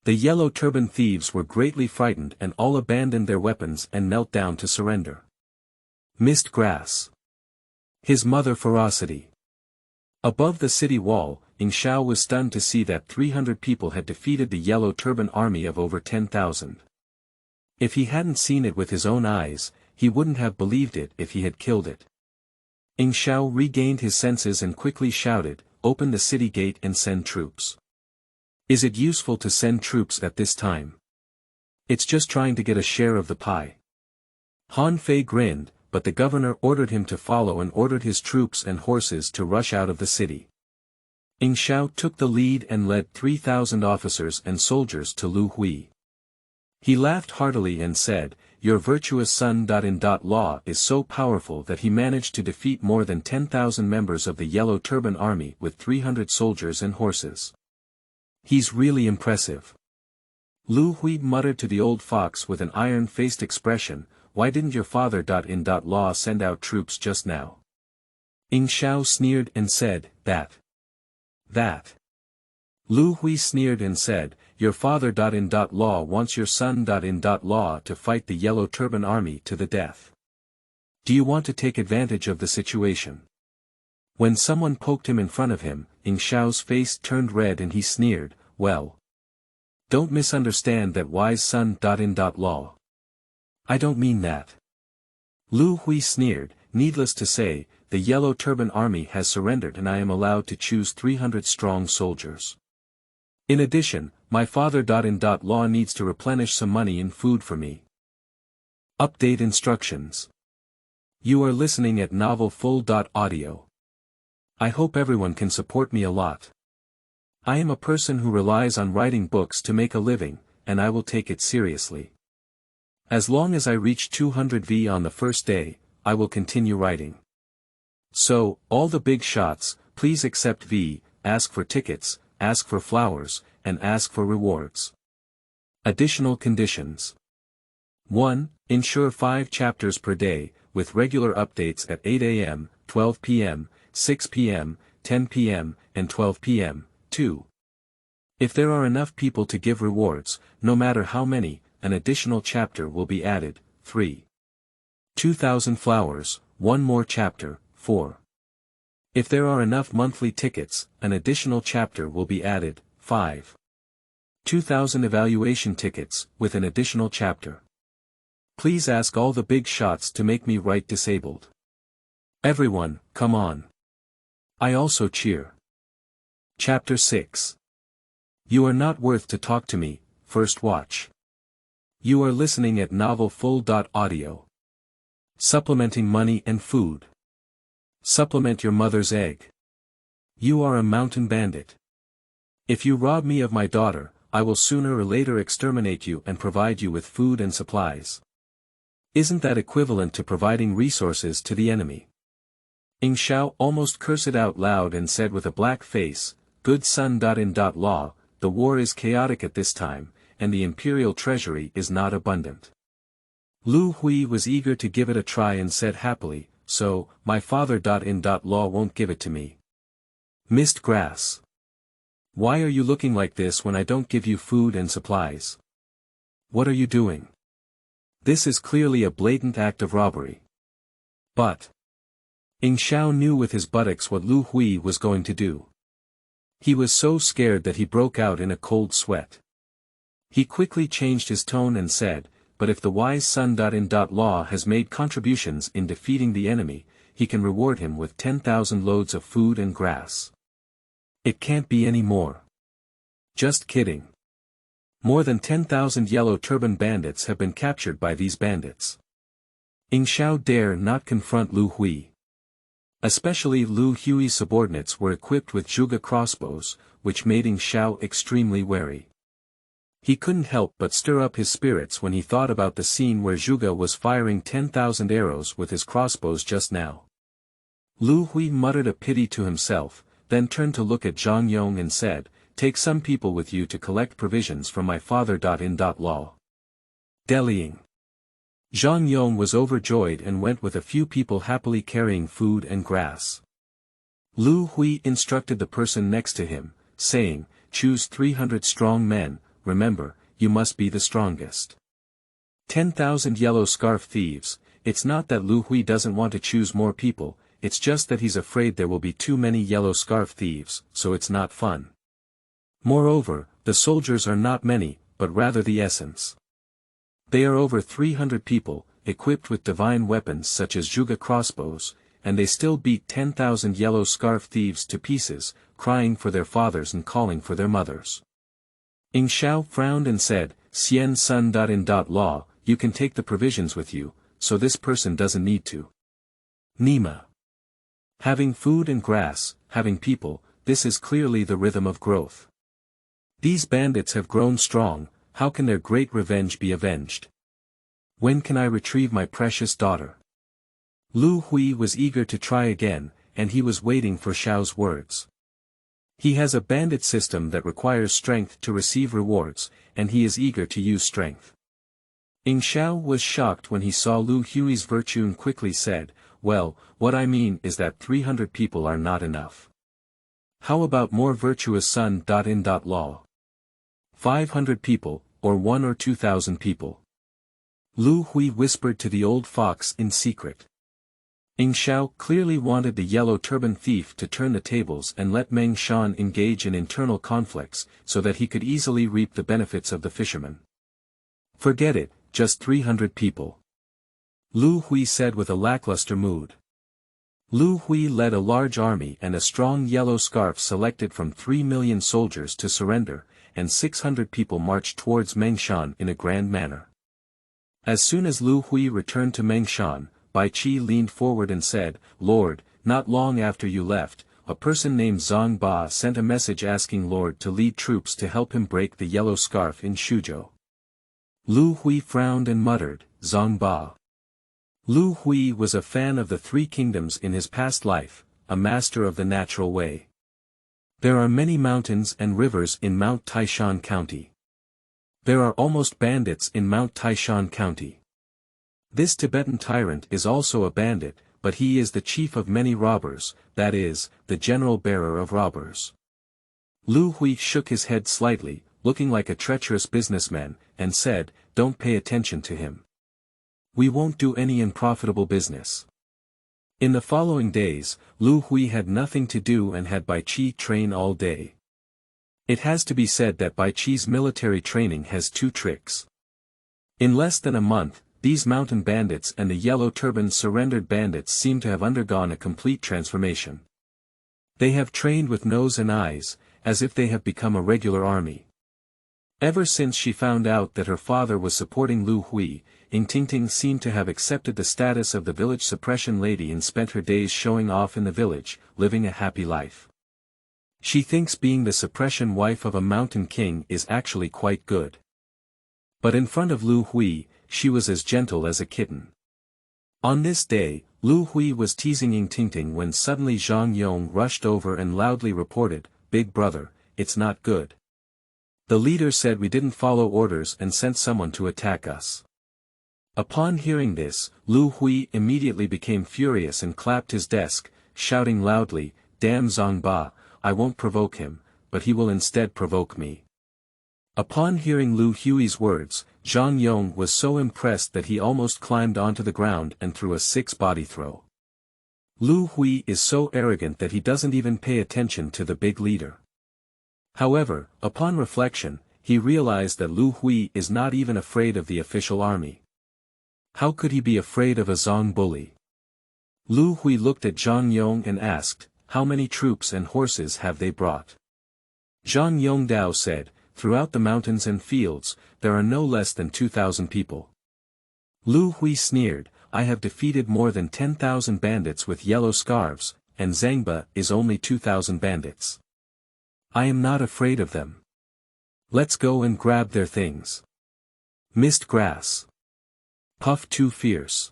The Yellow Turban thieves were greatly frightened and all abandoned their weapons and knelt down to surrender. Mist grass. His mother ferocity. Above the city wall, Ying Xiao was stunned to see that 300 people had defeated the Yellow Turban army of over 10,000. If he hadn't seen it with his own eyes, he wouldn't have believed it if he had killed it. Ying Xiao regained his senses and quickly shouted, open the city gate and send troops. Is it useful to send troops at this time? It's just trying to get a share of the pie. Han Fei grinned, but the governor ordered him to follow and ordered his troops and horses to rush out of the city. Ying Xiao took the lead and led 3,000 officers and soldiers to Liu Hui. He laughed heartily and said, your virtuous son-in-law is so powerful that he managed to defeat more than 10,000 members of the Yellow Turban army with 300 soldiers and horses. He's really impressive. Liu Hui muttered to the old fox with an iron-faced expression, why didn't your father-in-law send out troops just now? Ying Xiao sneered and said, that. Liu Hui sneered and said, your father-in-law wants your son-in-law to fight the Yellow Turban army to the death. Do you want to take advantage of the situation? When someone poked him in front of him, Ying Xiao's face turned red and he sneered, well. Don't misunderstand that wise son-in-law. I don't mean that. Liu Hui sneered, needless to say, the Yellow Turban army has surrendered and I am allowed to choose 300 strong soldiers. In addition, my father-in-law needs to replenish some money in food for me. Update instructions. You are listening at novelfull.audio. I hope everyone can support me a lot. I am a person who relies on writing books to make a living, and I will take it seriously. As long as I reach 200V on the first day, I will continue writing. So, all the big shots, please accept V, ask for tickets, ask for flowers, and ask for rewards. Additional conditions. 1. Ensure 5 chapters per day, with regular updates at 8 a.m., 12 p.m., 6 p.m., 10 p.m., and 12 p.m. 2. If there are enough people to give rewards, no matter how many, an additional chapter will be added. 3. 2,000 flowers, 1 more chapter. 4. If there are enough monthly tickets, an additional chapter will be added. 5. 2,000 evaluation tickets, with an additional chapter. Please ask all the big shots to make me write disabled. Everyone, come on. I also cheer. Chapter 6. You are not worth to talk to me, first watch. You are listening at novelfull.audio. Supplementing money and food. Supplement your mother's egg. You are a mountain bandit. If you rob me of my daughter, I will sooner or later exterminate you and provide you with food and supplies. Isn't that equivalent to providing resources to the enemy? Ying Xiao almost cursed out loud and said with a black face, good son-in-law, the war is chaotic at this time, and the imperial treasury is not abundant. Liu Hui was eager to give it a try and said happily, so, my father-in-law won't give it to me. Missed grass. Why are you looking like this when I don't give you food and supplies? What are you doing? This is clearly a blatant act of robbery. But Ing Xiao knew with his buttocks what Liu Hui was going to do. He was so scared that he broke out in a cold sweat. He quickly changed his tone and said, but if the wise son-in-law has made contributions in defeating the enemy, he can reward him with 10,000 loads of food and grass. It can't be any more. Just kidding. More than 10,000 yellow turban bandits have been captured by these bandits. Ing Xiao dare not confront Liu Hui. Especially Liu Hui's subordinates were equipped with Zhuge crossbows, which made Ing Xiao extremely wary. He couldn't help but stir up his spirits when he thought about the scene where Zhuge was firing 10,000 arrows with his crossbows just now. Liu Hui muttered a pity to himself, then turned to look at Zhang Yong and said, take some people with you to collect provisions from my father-in-law. Delying. Zhang Yong was overjoyed and went with a few people happily carrying food and grass. Liu Hui instructed the person next to him, saying, choose 300 strong men, remember, you must be the strongest. 10,000 yellow scarf thieves. It's not that Liu Hui doesn't want to choose more people, it's just that he's afraid there will be too many yellow scarf thieves, so it's not fun. Moreover, the soldiers are not many, but rather the essence. They are over 300 people, equipped with divine weapons such as Zhuge crossbows, and they still beat 10,000 yellow scarf thieves to pieces, crying for their fathers and calling for their mothers. Ing Xiao frowned and said, Xian son-in-law, you can take the provisions with you, so this person doesn't need to. Nima. Having food and grass, having people, this is clearly the rhythm of growth. These bandits have grown strong, how can their great revenge be avenged? When can I retrieve my precious daughter? Liu Hui was eager to try again, and he was waiting for Xiao's words. He has a bandit system that requires strength to receive rewards, and he is eager to use strength. Ing Xiao was shocked when he saw Liu Hui's virtue and quickly said, well, what I mean is that 300 people are not enough. How about more virtuous son-in-law? 500 people, or 1 or 2,000 people. Liu Hui whispered to the old fox in secret. Ing Xiao clearly wanted the yellow turban thief to turn the tables and let Meng Shan engage in internal conflicts, so that he could easily reap the benefits of the fisherman. Forget it, just 300 people. Liu Hui said with a lackluster mood. Liu Hui led a large army and a strong yellow scarf selected from 3 million soldiers to surrender, and 600 people marched towards Mengshan in a grand manner. As soon as Liu Hui returned to Mengshan, Bai Qi leaned forward and said, Lord, not long after you left, a person named Zhang Ba sent a message asking Lord to lead troops to help him break the yellow scarf in Shuzhou. Liu Hui frowned and muttered, Zhang Ba. Liu Hui was a fan of the three kingdoms in his past life, a master of the natural way. There are many mountains and rivers in Mount Taishan County. There are almost bandits in Mount Taishan County. This Tibetan tyrant is also a bandit, but he is the chief of many robbers, that is, the general bearer of robbers. Liu Hui shook his head slightly, looking like a treacherous businessman, and said, don't pay attention to him. We won't do any unprofitable business. In the following days, Liu Hui had nothing to do and had Bai Qi train all day. It has to be said that Bai Qi's military training has two tricks. In less than a month, these mountain bandits and the yellow turban surrendered bandits seem to have undergone a complete transformation. They have trained with nose and eyes, as if they have become a regular army. Ever since she found out that her father was supporting Liu Hui, Ying Tingting seemed to have accepted the status of the village suppression lady and spent her days showing off in the village, living a happy life. She thinks being the suppression wife of a mountain king is actually quite good. But in front of Liu Hui, she was as gentle as a kitten. On this day, Liu Hui was teasing Ying Tingting when suddenly Zhang Yong rushed over and loudly reported, Big brother, it's not good. The leader said we didn't follow orders and sent someone to attack us. Upon hearing this, Liu Hui immediately became furious and clapped his desk, shouting loudly, "Damn Zongba, I won't provoke him, but he will instead provoke me." Upon hearing Liu Hui's words, Zhang Yong was so impressed that he almost climbed onto the ground and threw a six-body throw. Liu Hui is so arrogant that he doesn't even pay attention to the big leader. However, upon reflection, he realized that Liu Hui is not even afraid of the official army. How could he be afraid of a Zong bully? Liu Hui looked at Zhang Yong and asked, "How many troops and horses have they brought?" Zhang Yongdao said, "Throughout the mountains and fields, there are no less than 2,000 people." Liu Hui sneered, "I have defeated more than 10,000 bandits with yellow scarves, and Zangba is only 2,000 bandits. I am not afraid of them. Let's go and grab their things." Mist grass. Puff too fierce.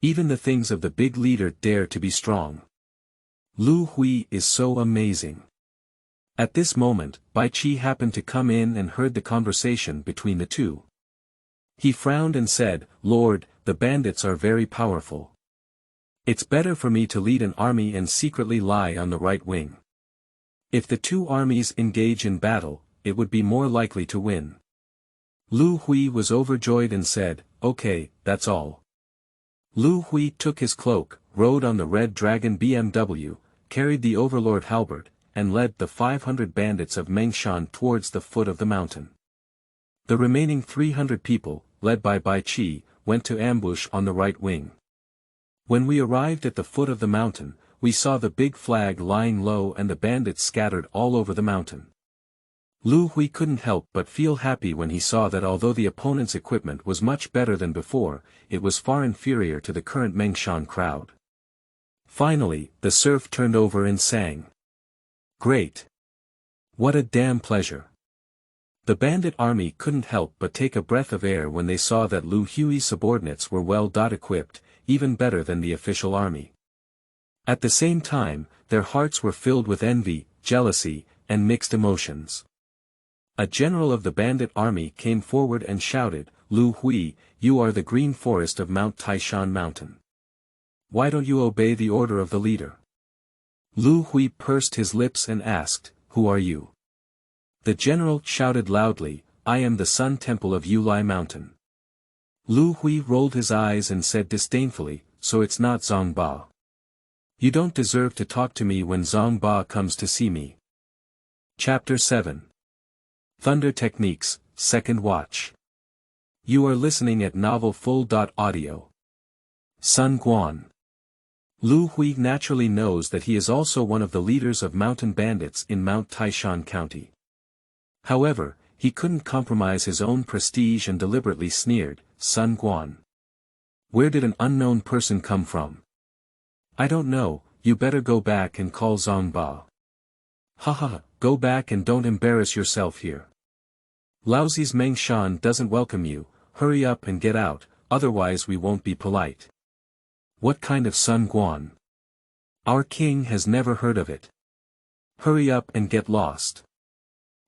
Even the things of the big leader dare to be strong. Liu Hui is so amazing. At this moment, Bai Qi happened to come in and heard the conversation between the two. He frowned and said, "Lord, the bandits are very powerful. It's better for me to lead an army and secretly lie on the right wing. If the two armies engage in battle, it would be more likely to win." Liu Hui was overjoyed and said, "Okay, that's all." Liu Hui took his cloak, rode on the Red Dragon BMW, carried the Overlord halberd, and led the 500 bandits of Mengshan towards the foot of the mountain. The remaining 300 people, led by Bai Qi, went to ambush on the right wing. When we arrived at the foot of the mountain, we saw the big flag lying low and the bandits scattered all over the mountain. Liu Hui couldn't help but feel happy when he saw that although the opponent's equipment was much better than before, it was far inferior to the current Mengshan crowd. Finally, the serf turned over and sang. "Great! What a damn pleasure!" The bandit army couldn't help but take a breath of air when they saw that Liu Hui's subordinates were well equipped, even better than the official army. At the same time, their hearts were filled with envy, jealousy, and mixed emotions. A general of the bandit army came forward and shouted, "Liu Hui, you are the green forest of Mount Taishan Mountain. Why don't you obey the order of the leader?" Liu Hui pursed his lips and asked, "Who are you?" The general shouted loudly, "I am the Sun Temple of Yulai Mountain." Liu Hui rolled his eyes and said disdainfully, "So it's not Zongba. You don't deserve to talk to me when Zongba comes to see me." Chapter 7. Thunder Techniques, Second Watch. You are listening at novelfull.audio. Sun Guan. Liu Hui naturally knows that he is also one of the leaders of mountain bandits in Mount Taishan County. However, he couldn't compromise his own prestige and deliberately sneered, "Sun Guan. Where did an unknown person come from?" "I don't know, you better go back and call Zongba." "Haha, go back and don't embarrass yourself here. Laozi's Mengshan doesn't welcome you, hurry up and get out, otherwise we won't be polite." "What kind of Sun Guan? Our king has never heard of it. Hurry up and get lost."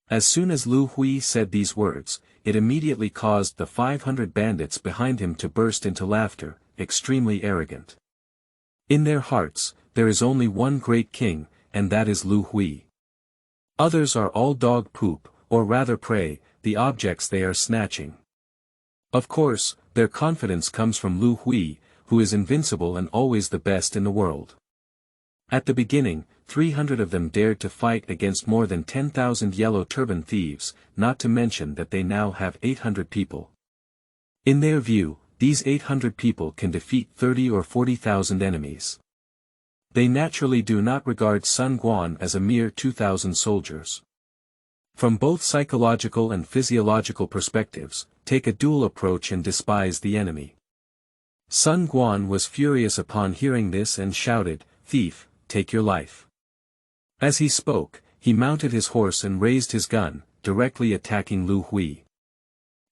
As soon as Liu Hui said these words, it immediately caused the 500 bandits behind him to burst into laughter, extremely arrogant. In their hearts, there is only one great king, and that is Liu Hui. Others are all dog poop, or rather prey, the objects they are snatching. Of course, their confidence comes from Liu Hui, who is invincible and always the best in the world. At the beginning, 300 of them dared to fight against more than 10,000 yellow turban thieves, not to mention that they now have 800 people. In their view, these 800 people can defeat 30 or 40,000 enemies. They naturally do not regard Sun Guan as a mere 2,000 soldiers. From both psychological and physiological perspectives, take a dual approach and despise the enemy. Sun Guan was furious upon hearing this and shouted, "Thief, take your life." As he spoke, he mounted his horse and raised his gun, directly attacking Liu Hui.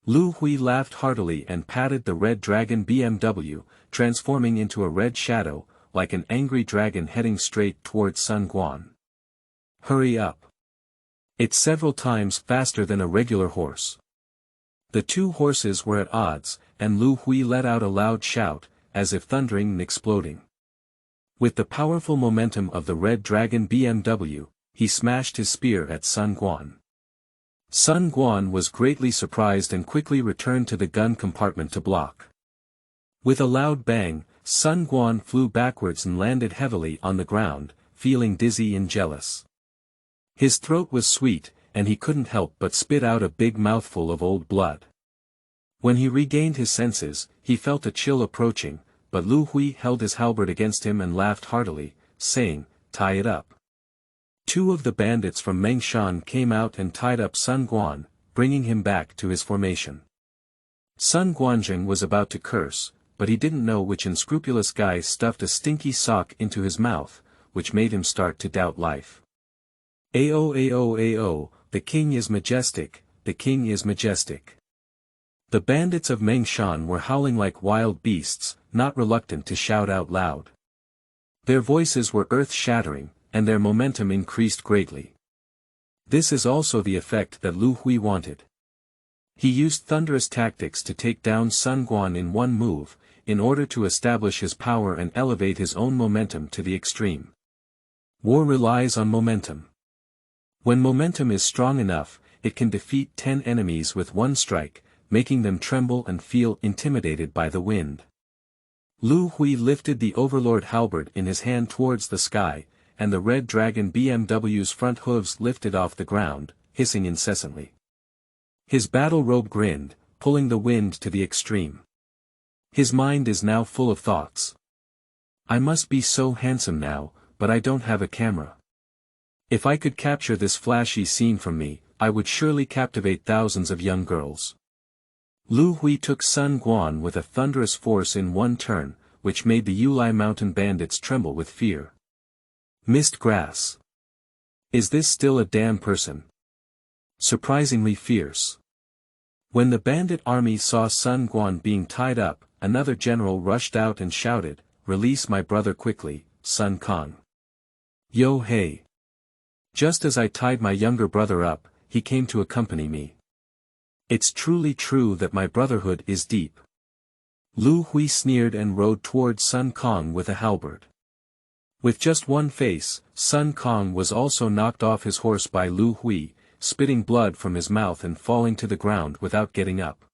Liu Hui laughed heartily and patted the Red Dragon BMW, transforming into a red shadow, like an angry dragon heading straight towards Sun Guan. "Hurry up. It's several times faster than a regular horse." The two horses were at odds, and Liu Hui let out a loud shout, as if thundering and exploding. With the powerful momentum of the Red Dragon BMW, he smashed his spear at Sun Quan. Sun Quan was greatly surprised and quickly returned to the gun compartment to block. With a loud bang, Sun Quan flew backwards and landed heavily on the ground, feeling dizzy and jealous. His throat was sweet, and he couldn't help but spit out a big mouthful of old blood. When he regained his senses, he felt a chill approaching, but Liu Hui held his halberd against him and laughed heartily, saying, "Tie it up." Two of the bandits from Mengshan came out and tied up Sun Quan, bringing him back to his formation. Sun Guanjing was about to curse, but he didn't know which unscrupulous guy stuffed a stinky sock into his mouth, which made him start to doubt life. "Ao ao ao, the king is majestic, the king is majestic." The bandits of Mengshan were howling like wild beasts, not reluctant to shout out loud. Their voices were earth-shattering, and their momentum increased greatly. This is also the effect that Liu Hui wanted. He used thunderous tactics to take down Sun Quan in one move, in order to establish his power and elevate his own momentum to the extreme. War relies on momentum. When momentum is strong enough, it can defeat 10 enemies with one strike, making them tremble and feel intimidated by the wind. Liu Hui lifted the Overlord halberd in his hand towards the sky, and the Red Dragon BMW's front hooves lifted off the ground, hissing incessantly. His battle robe grinned, pulling the wind to the extreme. His mind is now full of thoughts. I must be so handsome now, but I don't have a camera. If I could capture this flashy scene from me, I would surely captivate thousands of young girls. Liu Hui took Sun Quan with a thunderous force in one turn, which made the Yulai Mountain bandits tremble with fear. Mist grass. Is this still a damn person? Surprisingly fierce. When the bandit army saw Sun Quan being tied up, another general rushed out and shouted, "Release my brother quickly, Sun Kong." Yo hey. Just as I tied my younger brother up, he came to accompany me. It's truly true that my brotherhood is deep. Liu Hui sneered and rode toward Sun Kong with a halberd. With just one face, Sun Kong was also knocked off his horse by Liu Hui, spitting blood from his mouth and falling to the ground without getting up.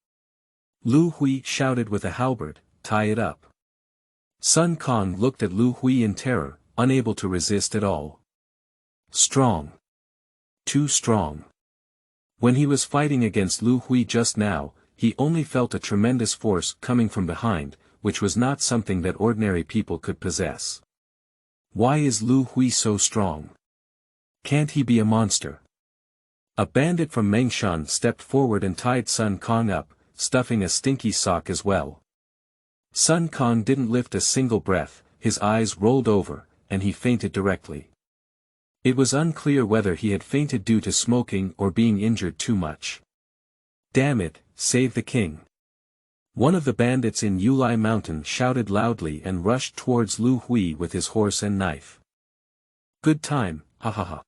Liu Hui shouted with a halberd, "Tie it up." Sun Kong looked at Liu Hui in terror, unable to resist at all. Strong. Too strong. When he was fighting against Liu Hui just now, he only felt a tremendous force coming from behind, which was not something that ordinary people could possess. Why is Liu Hui so strong? Can't he be a monster? A bandit from Mengshan stepped forward and tied Sun Kong up, stuffing a stinky sock as well. Sun Kong didn't lift a single breath, his eyes rolled over, and he fainted directly. It was unclear whether he had fainted due to smoking or being injured too much. Damn it, save the king. One of the bandits in Yulai Mountain shouted loudly and rushed towards Liu Hui with his horse and knife. Good time, ha ha ha.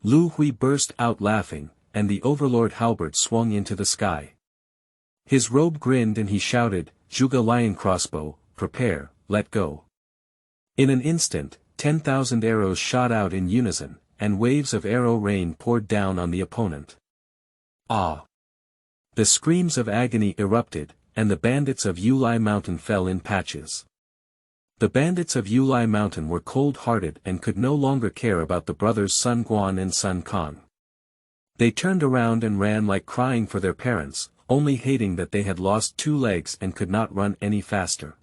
Liu Hui burst out laughing, and the Overlord halberd swung into the sky. His robe grinned and he shouted, "Zhuge lion crossbow, prepare, let go." In an instant, 10,000 arrows shot out in unison, and waves of arrow rain poured down on the opponent. Ah! The screams of agony erupted, and the bandits of Yulai Mountain fell in patches. The bandits of Yulai Mountain were cold-hearted and could no longer care about the brothers Sun Quan and Sun Kong. They turned around and ran like crying for their parents, only hating that they had lost 2 legs and could not run any faster.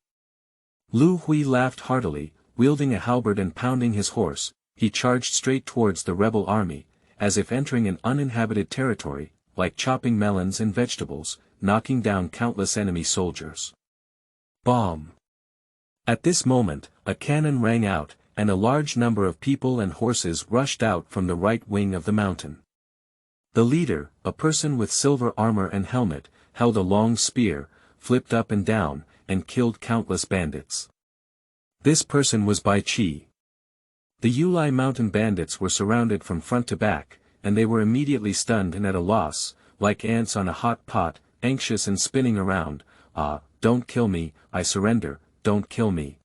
Liu Hui laughed heartily, wielding a halberd and pounding his horse, he charged straight towards the rebel army, as if entering an uninhabited territory, like chopping melons and vegetables, knocking down countless enemy soldiers. Bomb! At this moment, a cannon rang out, and a large number of people and horses rushed out from the right wing of the mountain. The leader, a person with silver armor and helmet, held a long spear, flipped up and down, and killed countless bandits. This person was Bai Qi. The Yulai Mountain bandits were surrounded from front to back, and they were immediately stunned and at a loss, like ants on a hot pot, anxious and spinning around. "Ah, don't kill me, I surrender, don't kill me."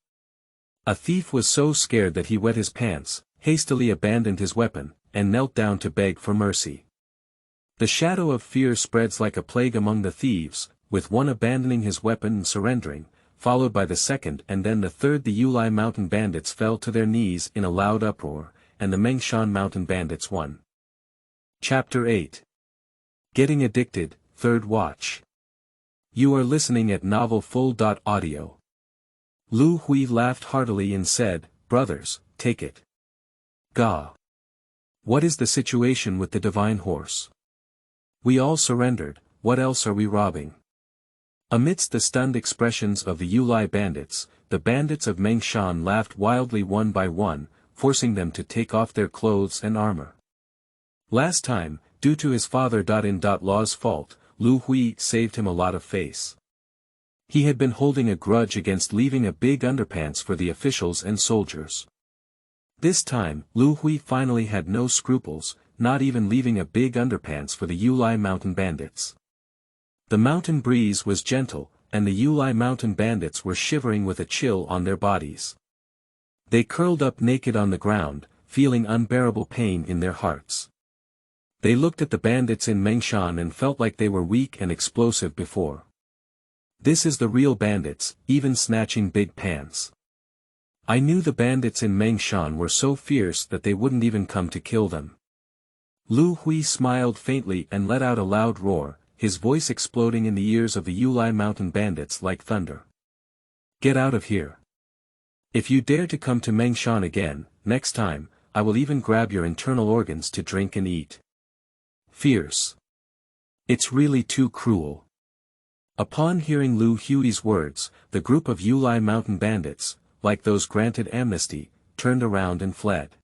A thief was so scared that he wet his pants, hastily abandoned his weapon, and knelt down to beg for mercy. The shadow of fear spreads like a plague among the thieves, with one abandoning his weapon and surrendering, followed by the second and then the third. The Yulai mountain bandits fell to their knees in a loud uproar, and the Mengshan mountain bandits won. Chapter 8. Getting Addicted, Third Watch. You are listening at novelfull.audio. Liu Hui laughed heartily and said, "Brothers, take it. Gah. What is the situation with the divine horse? We all surrendered, what else are we robbing?" Amidst the stunned expressions of the Yulai bandits, the bandits of Mengshan laughed wildly one by one, forcing them to take off their clothes and armor. Last time, due to his father-in-law's fault, Liu Hui saved him a lot of face. He had been holding a grudge against leaving a big underpants for the officials and soldiers. This time, Liu Hui finally had no scruples, not even leaving a big underpants for the Yulai mountain bandits. The mountain breeze was gentle, and the Yulai mountain bandits were shivering with a chill on their bodies. They curled up naked on the ground, feeling unbearable pain in their hearts. They looked at the bandits in Mengshan and felt like they were weak and explosive before. This is the real bandits, even snatching big pants. I knew the bandits in Mengshan were so fierce that they wouldn't even come to kill them. Liu Hui smiled faintly and let out a loud roar, his voice exploding in the ears of the Yulai mountain bandits like thunder. "Get out of here. If you dare to come to Mengshan again, next time, I will even grab your internal organs to drink and eat." Fierce. It's really too cruel. Upon hearing Liu Hui's words, the group of Yulai mountain bandits, like those granted amnesty, turned around and fled.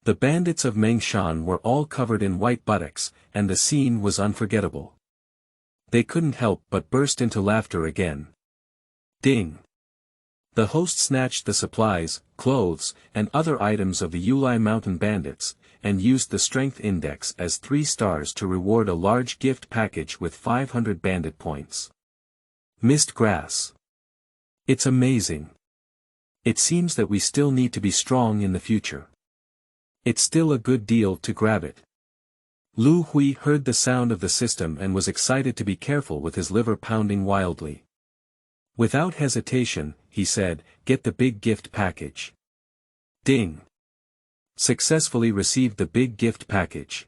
The bandits of Mengshan were all covered in white buttocks, and the scene was unforgettable. They couldn't help but burst into laughter again. Ding! The host snatched the supplies, clothes, and other items of the Yulai mountain bandits, and used the strength index as 3 stars to reward a large gift package with 500 bandit points. Mist grass. It's amazing. It seems that we still need to be strong in the future. It's still a good deal to grab it. Liu Hui heard the sound of the system and was excited to be careful with his liver pounding wildly. Without hesitation, he said, "Get the big gift package." Ding! Successfully received the big gift package.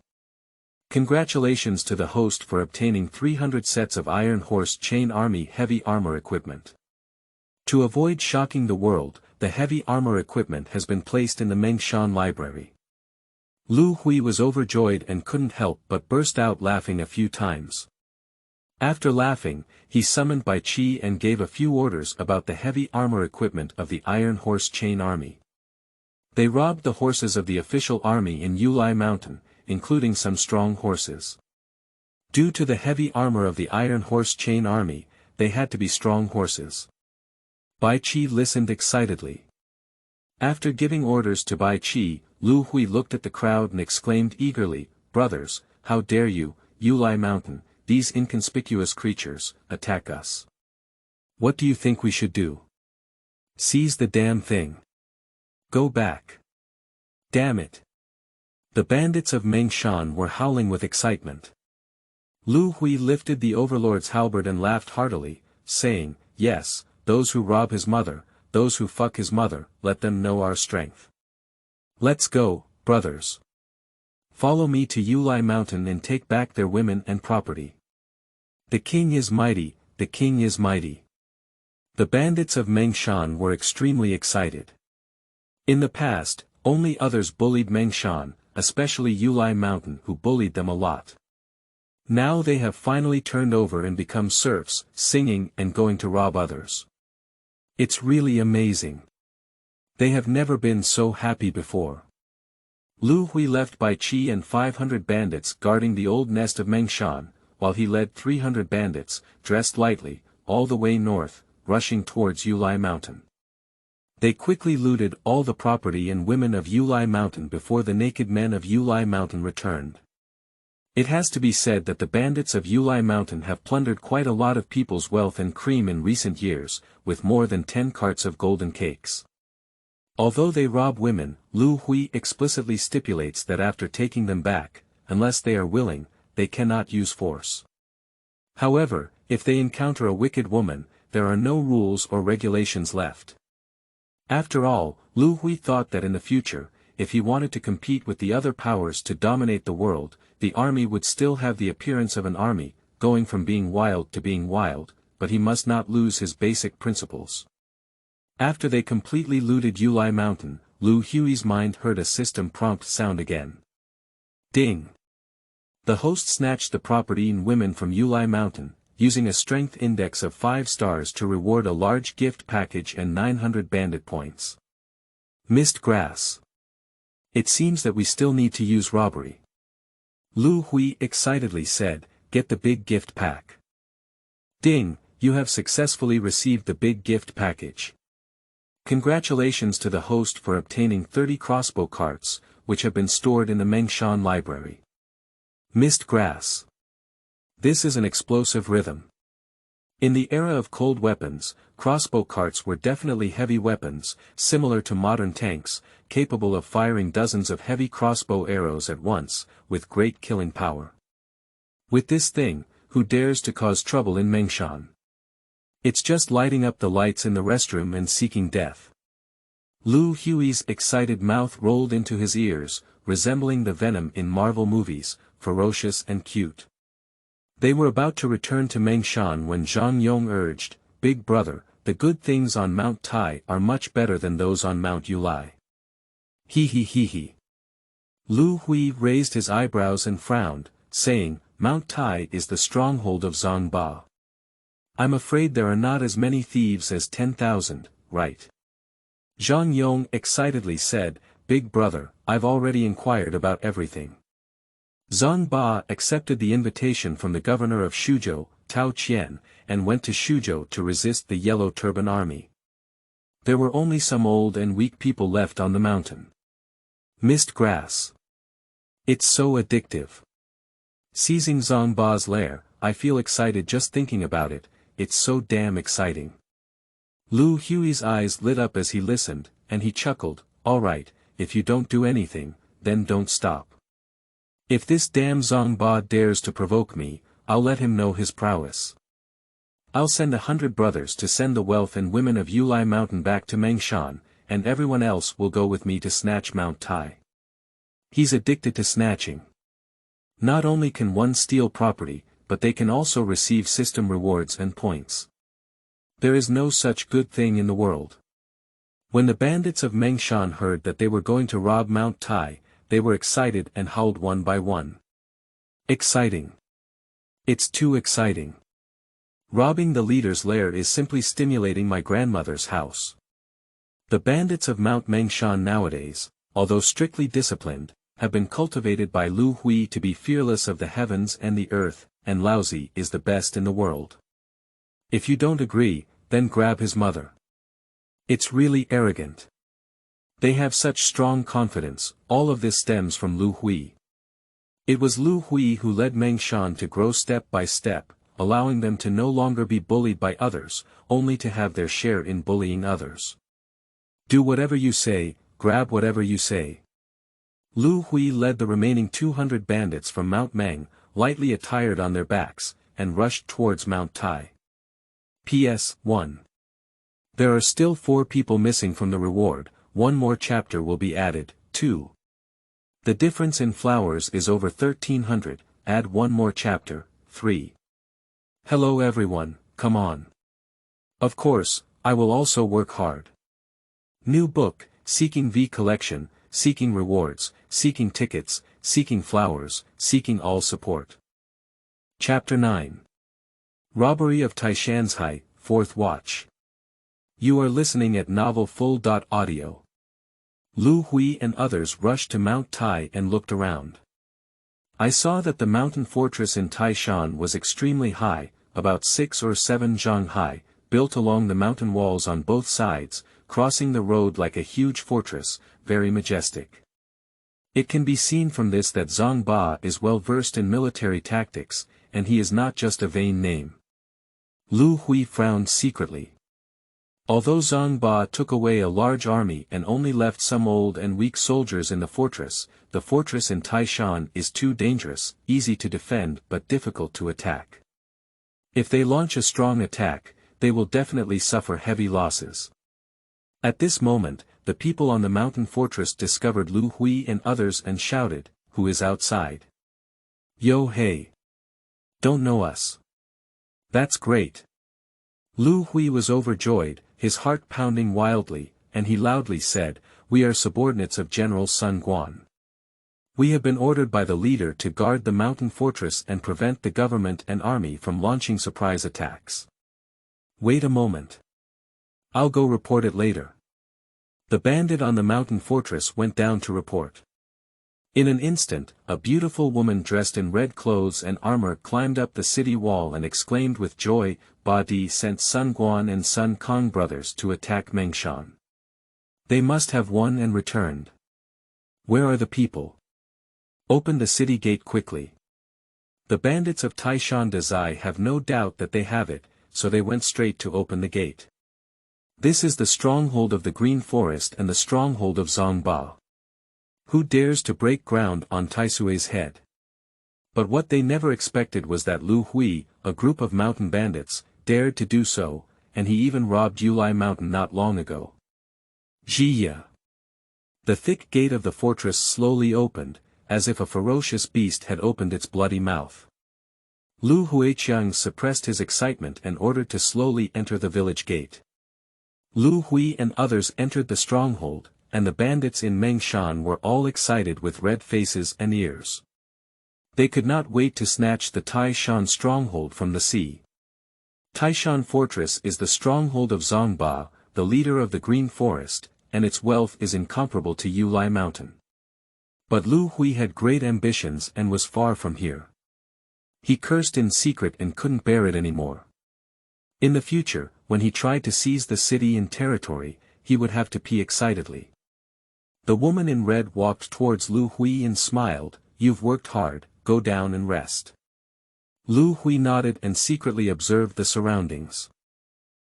Congratulations to the host for obtaining 300 sets of Iron Horse Chain Army heavy armor equipment. To avoid shocking the world, the heavy armor equipment has been placed in the Mengshan library. Liu Hui was overjoyed and couldn't help but burst out laughing a few times. After laughing, he summoned Bai Qi and gave a few orders about the heavy armor equipment of the Iron Horse Chain Army. They robbed the horses of the official army in Yulai Mountain, including some strong horses. Due to the heavy armor of the Iron Horse Chain Army, they had to be strong horses. Bai Qi listened excitedly. After giving orders to Bai Qi, Liu Hui looked at the crowd and exclaimed eagerly, "Brothers, how dare you, Yulai Mountain, these inconspicuous creatures, attack us? What do you think we should do? Seize the damn thing. Go back. Damn it." The bandits of Mengshan were howling with excitement. Liu Hui lifted the overlord's halberd and laughed heartily, saying, "Yes, those who rob his mother, those who fuck his mother, let them know our strength. Let's go, brothers. Follow me to Yulai Mountain and take back their women and property. The king is mighty, the king is mighty." The bandits of Mengshan were extremely excited. In the past, only others bullied Mengshan, especially Yulai Mountain who bullied them a lot. Now they have finally turned over and become serfs, singing and going to rob others. It's really amazing. They have never been so happy before. Liu Hui left Bai Qi and 500 bandits guarding the old nest of Mengshan, while he led 300 bandits, dressed lightly, all the way north, rushing towards Yulai Mountain. They quickly looted all the property and women of Yulai Mountain before the naked men of Yulai Mountain returned. It has to be said that the bandits of Yulai Mountain have plundered quite a lot of people's wealth and cream in recent years, with more than 10 carts of golden cakes. Although they rob women, Liu Hui explicitly stipulates that after taking them back, unless they are willing, they cannot use force. However, if they encounter a wicked woman, there are no rules or regulations left. After all, Liu Hui thought that in the future, if he wanted to compete with the other powers to dominate the world, the army would still have the appearance of an army, going from being wild to being wild, but he must not lose his basic principles. After they completely looted Yulai Mountain, Liu Hui's mind heard a system prompt sound again. Ding! The host snatched the property and women from Yulai Mountain, using a strength index of 5 stars to reward a large gift package and 900 bandit points. Missed grass. It seems that we still need to use robbery. Liu Hui excitedly said, get the big gift pack. Ding, you have successfully received the big gift package. Congratulations to the host for obtaining 30 crossbow carts, which have been stored in the Mengshan library. Missed grass. This is an explosive rhythm. In the era of cold weapons, crossbow carts were definitely heavy weapons, similar to modern tanks, capable of firing dozens of heavy crossbow arrows at once, with great killing power. With this thing, who dares to cause trouble in Mengshan? It's just lighting up the lights in the restroom and seeking death. Liu Hui's excited mouth rolled into his ears, resembling the venom in Marvel movies, ferocious and cute. They were about to return to Mengshan when Zhang Yong urged, Big brother, the good things on Mount Tai are much better than those on Mount Yulai. He. Liu Hui raised his eyebrows and frowned, saying, Mount Tai is the stronghold of Zhangba. I'm afraid there are not as many thieves as 10,000, right? Zhang Yong excitedly said, Big brother, I've already inquired about everything. Zhang Ba accepted the invitation from the governor of Shuzhou, Tao Qian, and went to Shuzhou to resist the Yellow Turban army. There were only some old and weak people left on the mountain. Missed grass. It's so addictive. Seizing Zhang Ba's lair, I feel excited just thinking about it, it's so damn exciting. Liu Hui's eyes lit up as he listened, and he chuckled, alright, if you don't do anything, then don't stop. If this damn Zhang Ba dares to provoke me, I'll let him know his prowess. I'll send 100 brothers to send the wealth and women of Yulai Mountain back to Mengshan, and everyone else will go with me to snatch Mount Tai. He's addicted to snatching. Not only can one steal property, but they can also receive system rewards and points. There is no such good thing in the world. When the bandits of Mengshan heard that they were going to rob Mount Tai, they were excited and howled one by one. Exciting. It's too exciting. Robbing the leader's lair is simply stimulating my grandmother's house. The bandits of Mount Mengshan nowadays, although strictly disciplined, have been cultivated by Liu Hui to be fearless of the heavens and the earth, and lousy is the best in the world. If you don't agree, then grab his mother. It's really arrogant. They have such strong confidence, all of this stems from Liu Hui. It was Liu Hui who led Mengshan to grow step by step, allowing them to no longer be bullied by others, only to have their share in bullying others. Do whatever you say, grab whatever you say. Liu Hui led the remaining 200 bandits from Mount Meng, lightly attired on their backs, and rushed towards Mount Tai. P.S. 1. There are still 4 people missing from the reward, 1 more chapter will be added, 2. The difference in flowers is over 1300, add 1 more chapter, 3. Hello everyone, come on. Of course, I will also work hard. New book, Seeking V Collection, Seeking Rewards, Seeking Tickets, Seeking Flowers, Seeking All Support. Chapter 9. Robbery of Taishanzhai, 4th Watch. You are listening at novelfull.audio. Liu Hui and others rushed to Mount Tai and looked around. I saw that the mountain fortress in Taishan was extremely high, about 6 or 7 zhang high, built along the mountain walls on both sides, crossing the road like a huge fortress, very majestic. It can be seen from this that Zhang Ba is well versed in military tactics, and he is not just a vain name. Liu Hui frowned secretly. Although Zhang Ba took away a large army and only left some old and weak soldiers in the fortress in Taishan is too dangerous, easy to defend but difficult to attack. If they launch a strong attack, they will definitely suffer heavy losses. At this moment, the people on the mountain fortress discovered Liu Hui and others and shouted, "Who is outside? Yo hey! Don't know us? That's great!" Liu Hui was overjoyed, his heart pounding wildly, and he loudly said, "We are subordinates of General Sun Quan. We have been ordered by the leader to guard the mountain fortress and prevent the government and army from launching surprise attacks. Wait a moment. I'll go report it later." The bandit on the mountain fortress went down to report. In an instant, a beautiful woman dressed in red clothes and armor climbed up the city wall and exclaimed with joy, "Ba Di sent Sun Guan and Sun Kong brothers to attack Mengshan. They must have won and returned. Where are the people? Open the city gate quickly." The bandits of Taishanzhai have no doubt that they have it, so they went straight to open the gate. This is the stronghold of the Green Forest and the stronghold of Zhang Ba. Who dares to break ground on Taisui's head? But what they never expected was that Liu Hui, a group of mountain bandits, dared to do so, and he even robbed Yulai Mountain not long ago. Zhiya. The thick gate of the fortress slowly opened, as if a ferocious beast had opened its bloody mouth. Liu Huiqiang suppressed his excitement and ordered to slowly enter the village gate. Liu Hui and others entered the stronghold, and the bandits in Mengshan were all excited with red faces and ears. They could not wait to snatch the Taishan stronghold from the sea. Taishan Fortress is the stronghold of Zhang Ba, the leader of the Green Forest, and its wealth is incomparable to Yulai Mountain. But Liu Hui had great ambitions and was far from here. He cursed in secret and couldn't bear it anymore. In the future, when he tried to seize the city and territory, he would have to pee excitedly. The woman in red walked towards Liu Hui and smiled, "You've worked hard, go down and rest." Liu Hui nodded and secretly observed the surroundings.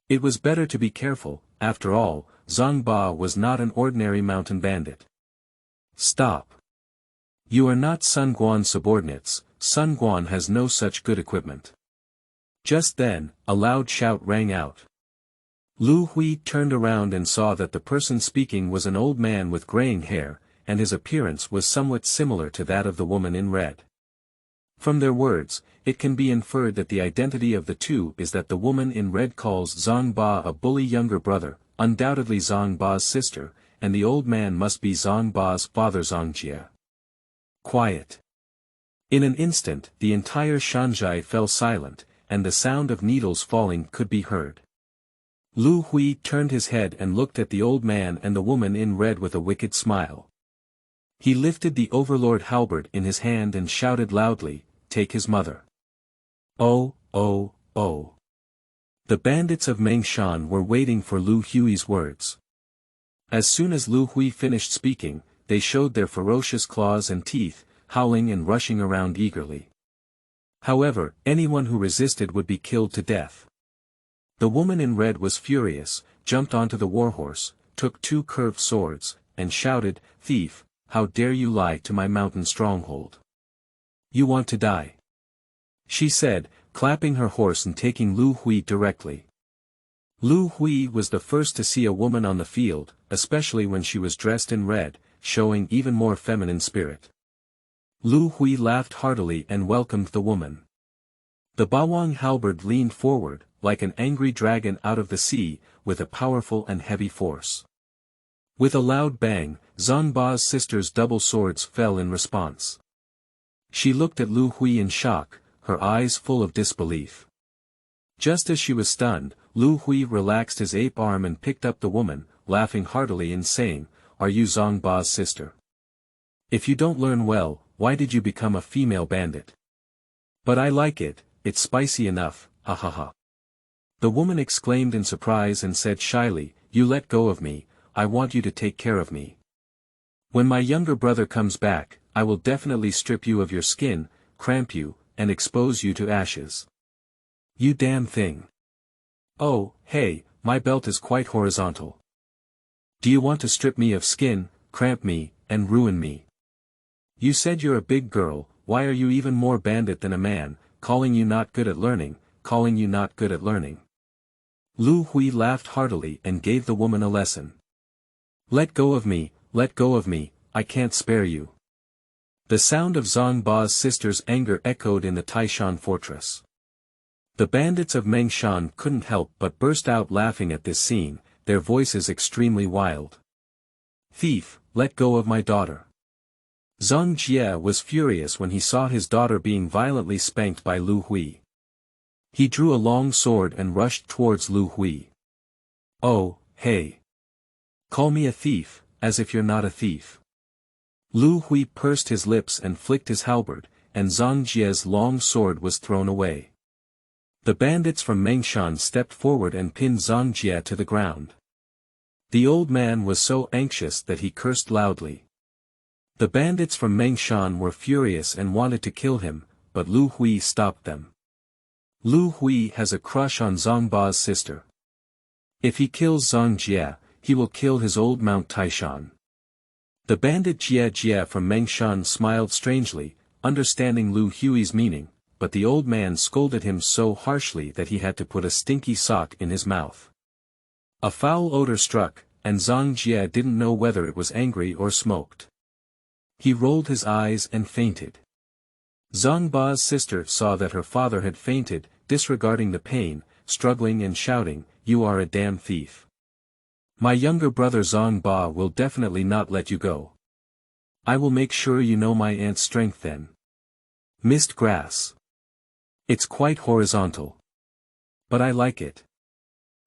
It was better to be careful, after all, Zhang Ba was not an ordinary mountain bandit. "Stop. You are not Sun Guan's subordinates, Sun Guan has no such good equipment." Just then, a loud shout rang out. Liu Hui turned around and saw that the person speaking was an old man with graying hair, and his appearance was somewhat similar to that of the woman in red. From their words, it can be inferred that the identity of the two is that the woman in red calls Zhang Ba a bully younger brother, undoubtedly Zhang Ba's sister, and the old man must be Zhang Ba's father Zhongjie. Quiet. In an instant, the entire Shanzhai fell silent, and the sound of needles falling could be heard. Liu Hui turned his head and looked at the old man and the woman in red with a wicked smile. He lifted the overlord halberd in his hand and shouted loudly, "Take his mother." Oh, oh, oh. The bandits of Mengshan were waiting for Liu Hui's words. As soon as Liu Hui finished speaking, they showed their ferocious claws and teeth, howling and rushing around eagerly. However, anyone who resisted would be killed to death. The woman in red was furious, jumped onto the warhorse, took 2 curved swords, and shouted, "Thief, how dare you lie to my mountain stronghold? You want to die," she said, clapping her horse and taking Liu Hui directly. Liu Hui was the first to see a woman on the field, especially when she was dressed in red, showing even more feminine spirit. Liu Hui laughed heartily and welcomed the woman. The Bawang halberd leaned forward, like an angry dragon out of the sea, with a powerful and heavy force. With a loud bang, Zhang Ba's sister's double swords fell in response. She looked at Liu Hui in shock, her eyes full of disbelief. Just as she was stunned, Liu Hui relaxed his ape arm and picked up the woman, laughing heartily and saying, "Are you Zhang Ba's sister? If you don't learn well, why did you become a female bandit? But I like it, it's spicy enough, ha ha ha." The woman exclaimed in surprise and said shyly, "You let go of me, I want you to take care of me." When my younger brother comes back, I will definitely strip you of your skin, cramp you, and expose you to ashes. You damn thing. Oh, hey, my belt is quite horizontal. Do you want to strip me of skin, cramp me, and ruin me? You said you're a big girl, why are you even more bandit than a man, calling you not good at learning, calling you not good at learning? Liu Hui laughed heartily and gave the woman a lesson. Let go of me, I can't spare you. The sound of Zhang Ba's sister's anger echoed in the Taishan fortress. The bandits of Mengshan couldn't help but burst out laughing at this scene, their voices extremely wild. Thief, let go of my daughter. Zhang Jie was furious when he saw his daughter being violently spanked by Liu Hui. He drew a long sword and rushed towards Liu Hui. Oh, hey. Call me a thief, as if you're not a thief. Liu Hui pursed his lips and flicked his halberd, and Zhang Jie's long sword was thrown away. The bandits from Mengshan stepped forward and pinned Zhang Jie to the ground. The old man was so anxious that he cursed loudly. The bandits from Mengshan were furious and wanted to kill him, but Liu Hui stopped them. Liu Hui has a crush on Zhang Ba's sister. If he kills Zhang Jie, he will kill his old Mount Taishan. The bandit Jie from Mengshan smiled strangely, understanding Liu Hui's meaning, but the old man scolded him so harshly that he had to put a stinky sock in his mouth. A foul odor struck, and Zhang Jie didn't know whether it was angry or smoked. He rolled his eyes and fainted. Zhang Ba's sister saw that her father had fainted, disregarding the pain, struggling and shouting, "You are a damn thief. My younger brother Zhang Ba will definitely not let you go. I will make sure you know my aunt's strength then." Mist grass. It's quite horizontal. But I like it.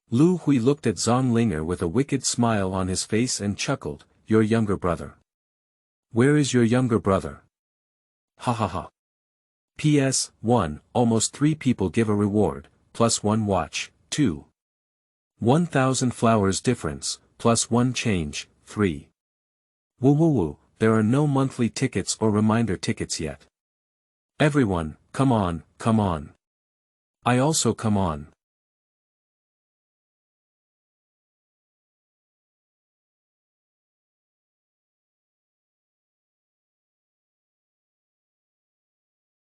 Liu Hui looked at Zhang Linger with a wicked smile on his face and chuckled, "Your younger brother. Where is your younger brother? Ha ha ha. PS, 1, almost 3 people give a reward, plus 1 watch, 2. 1,000 flowers difference, plus 1 change, 3. Woo woo woo, there are no monthly tickets or reminder tickets yet. Everyone, come on, come on. I also come on.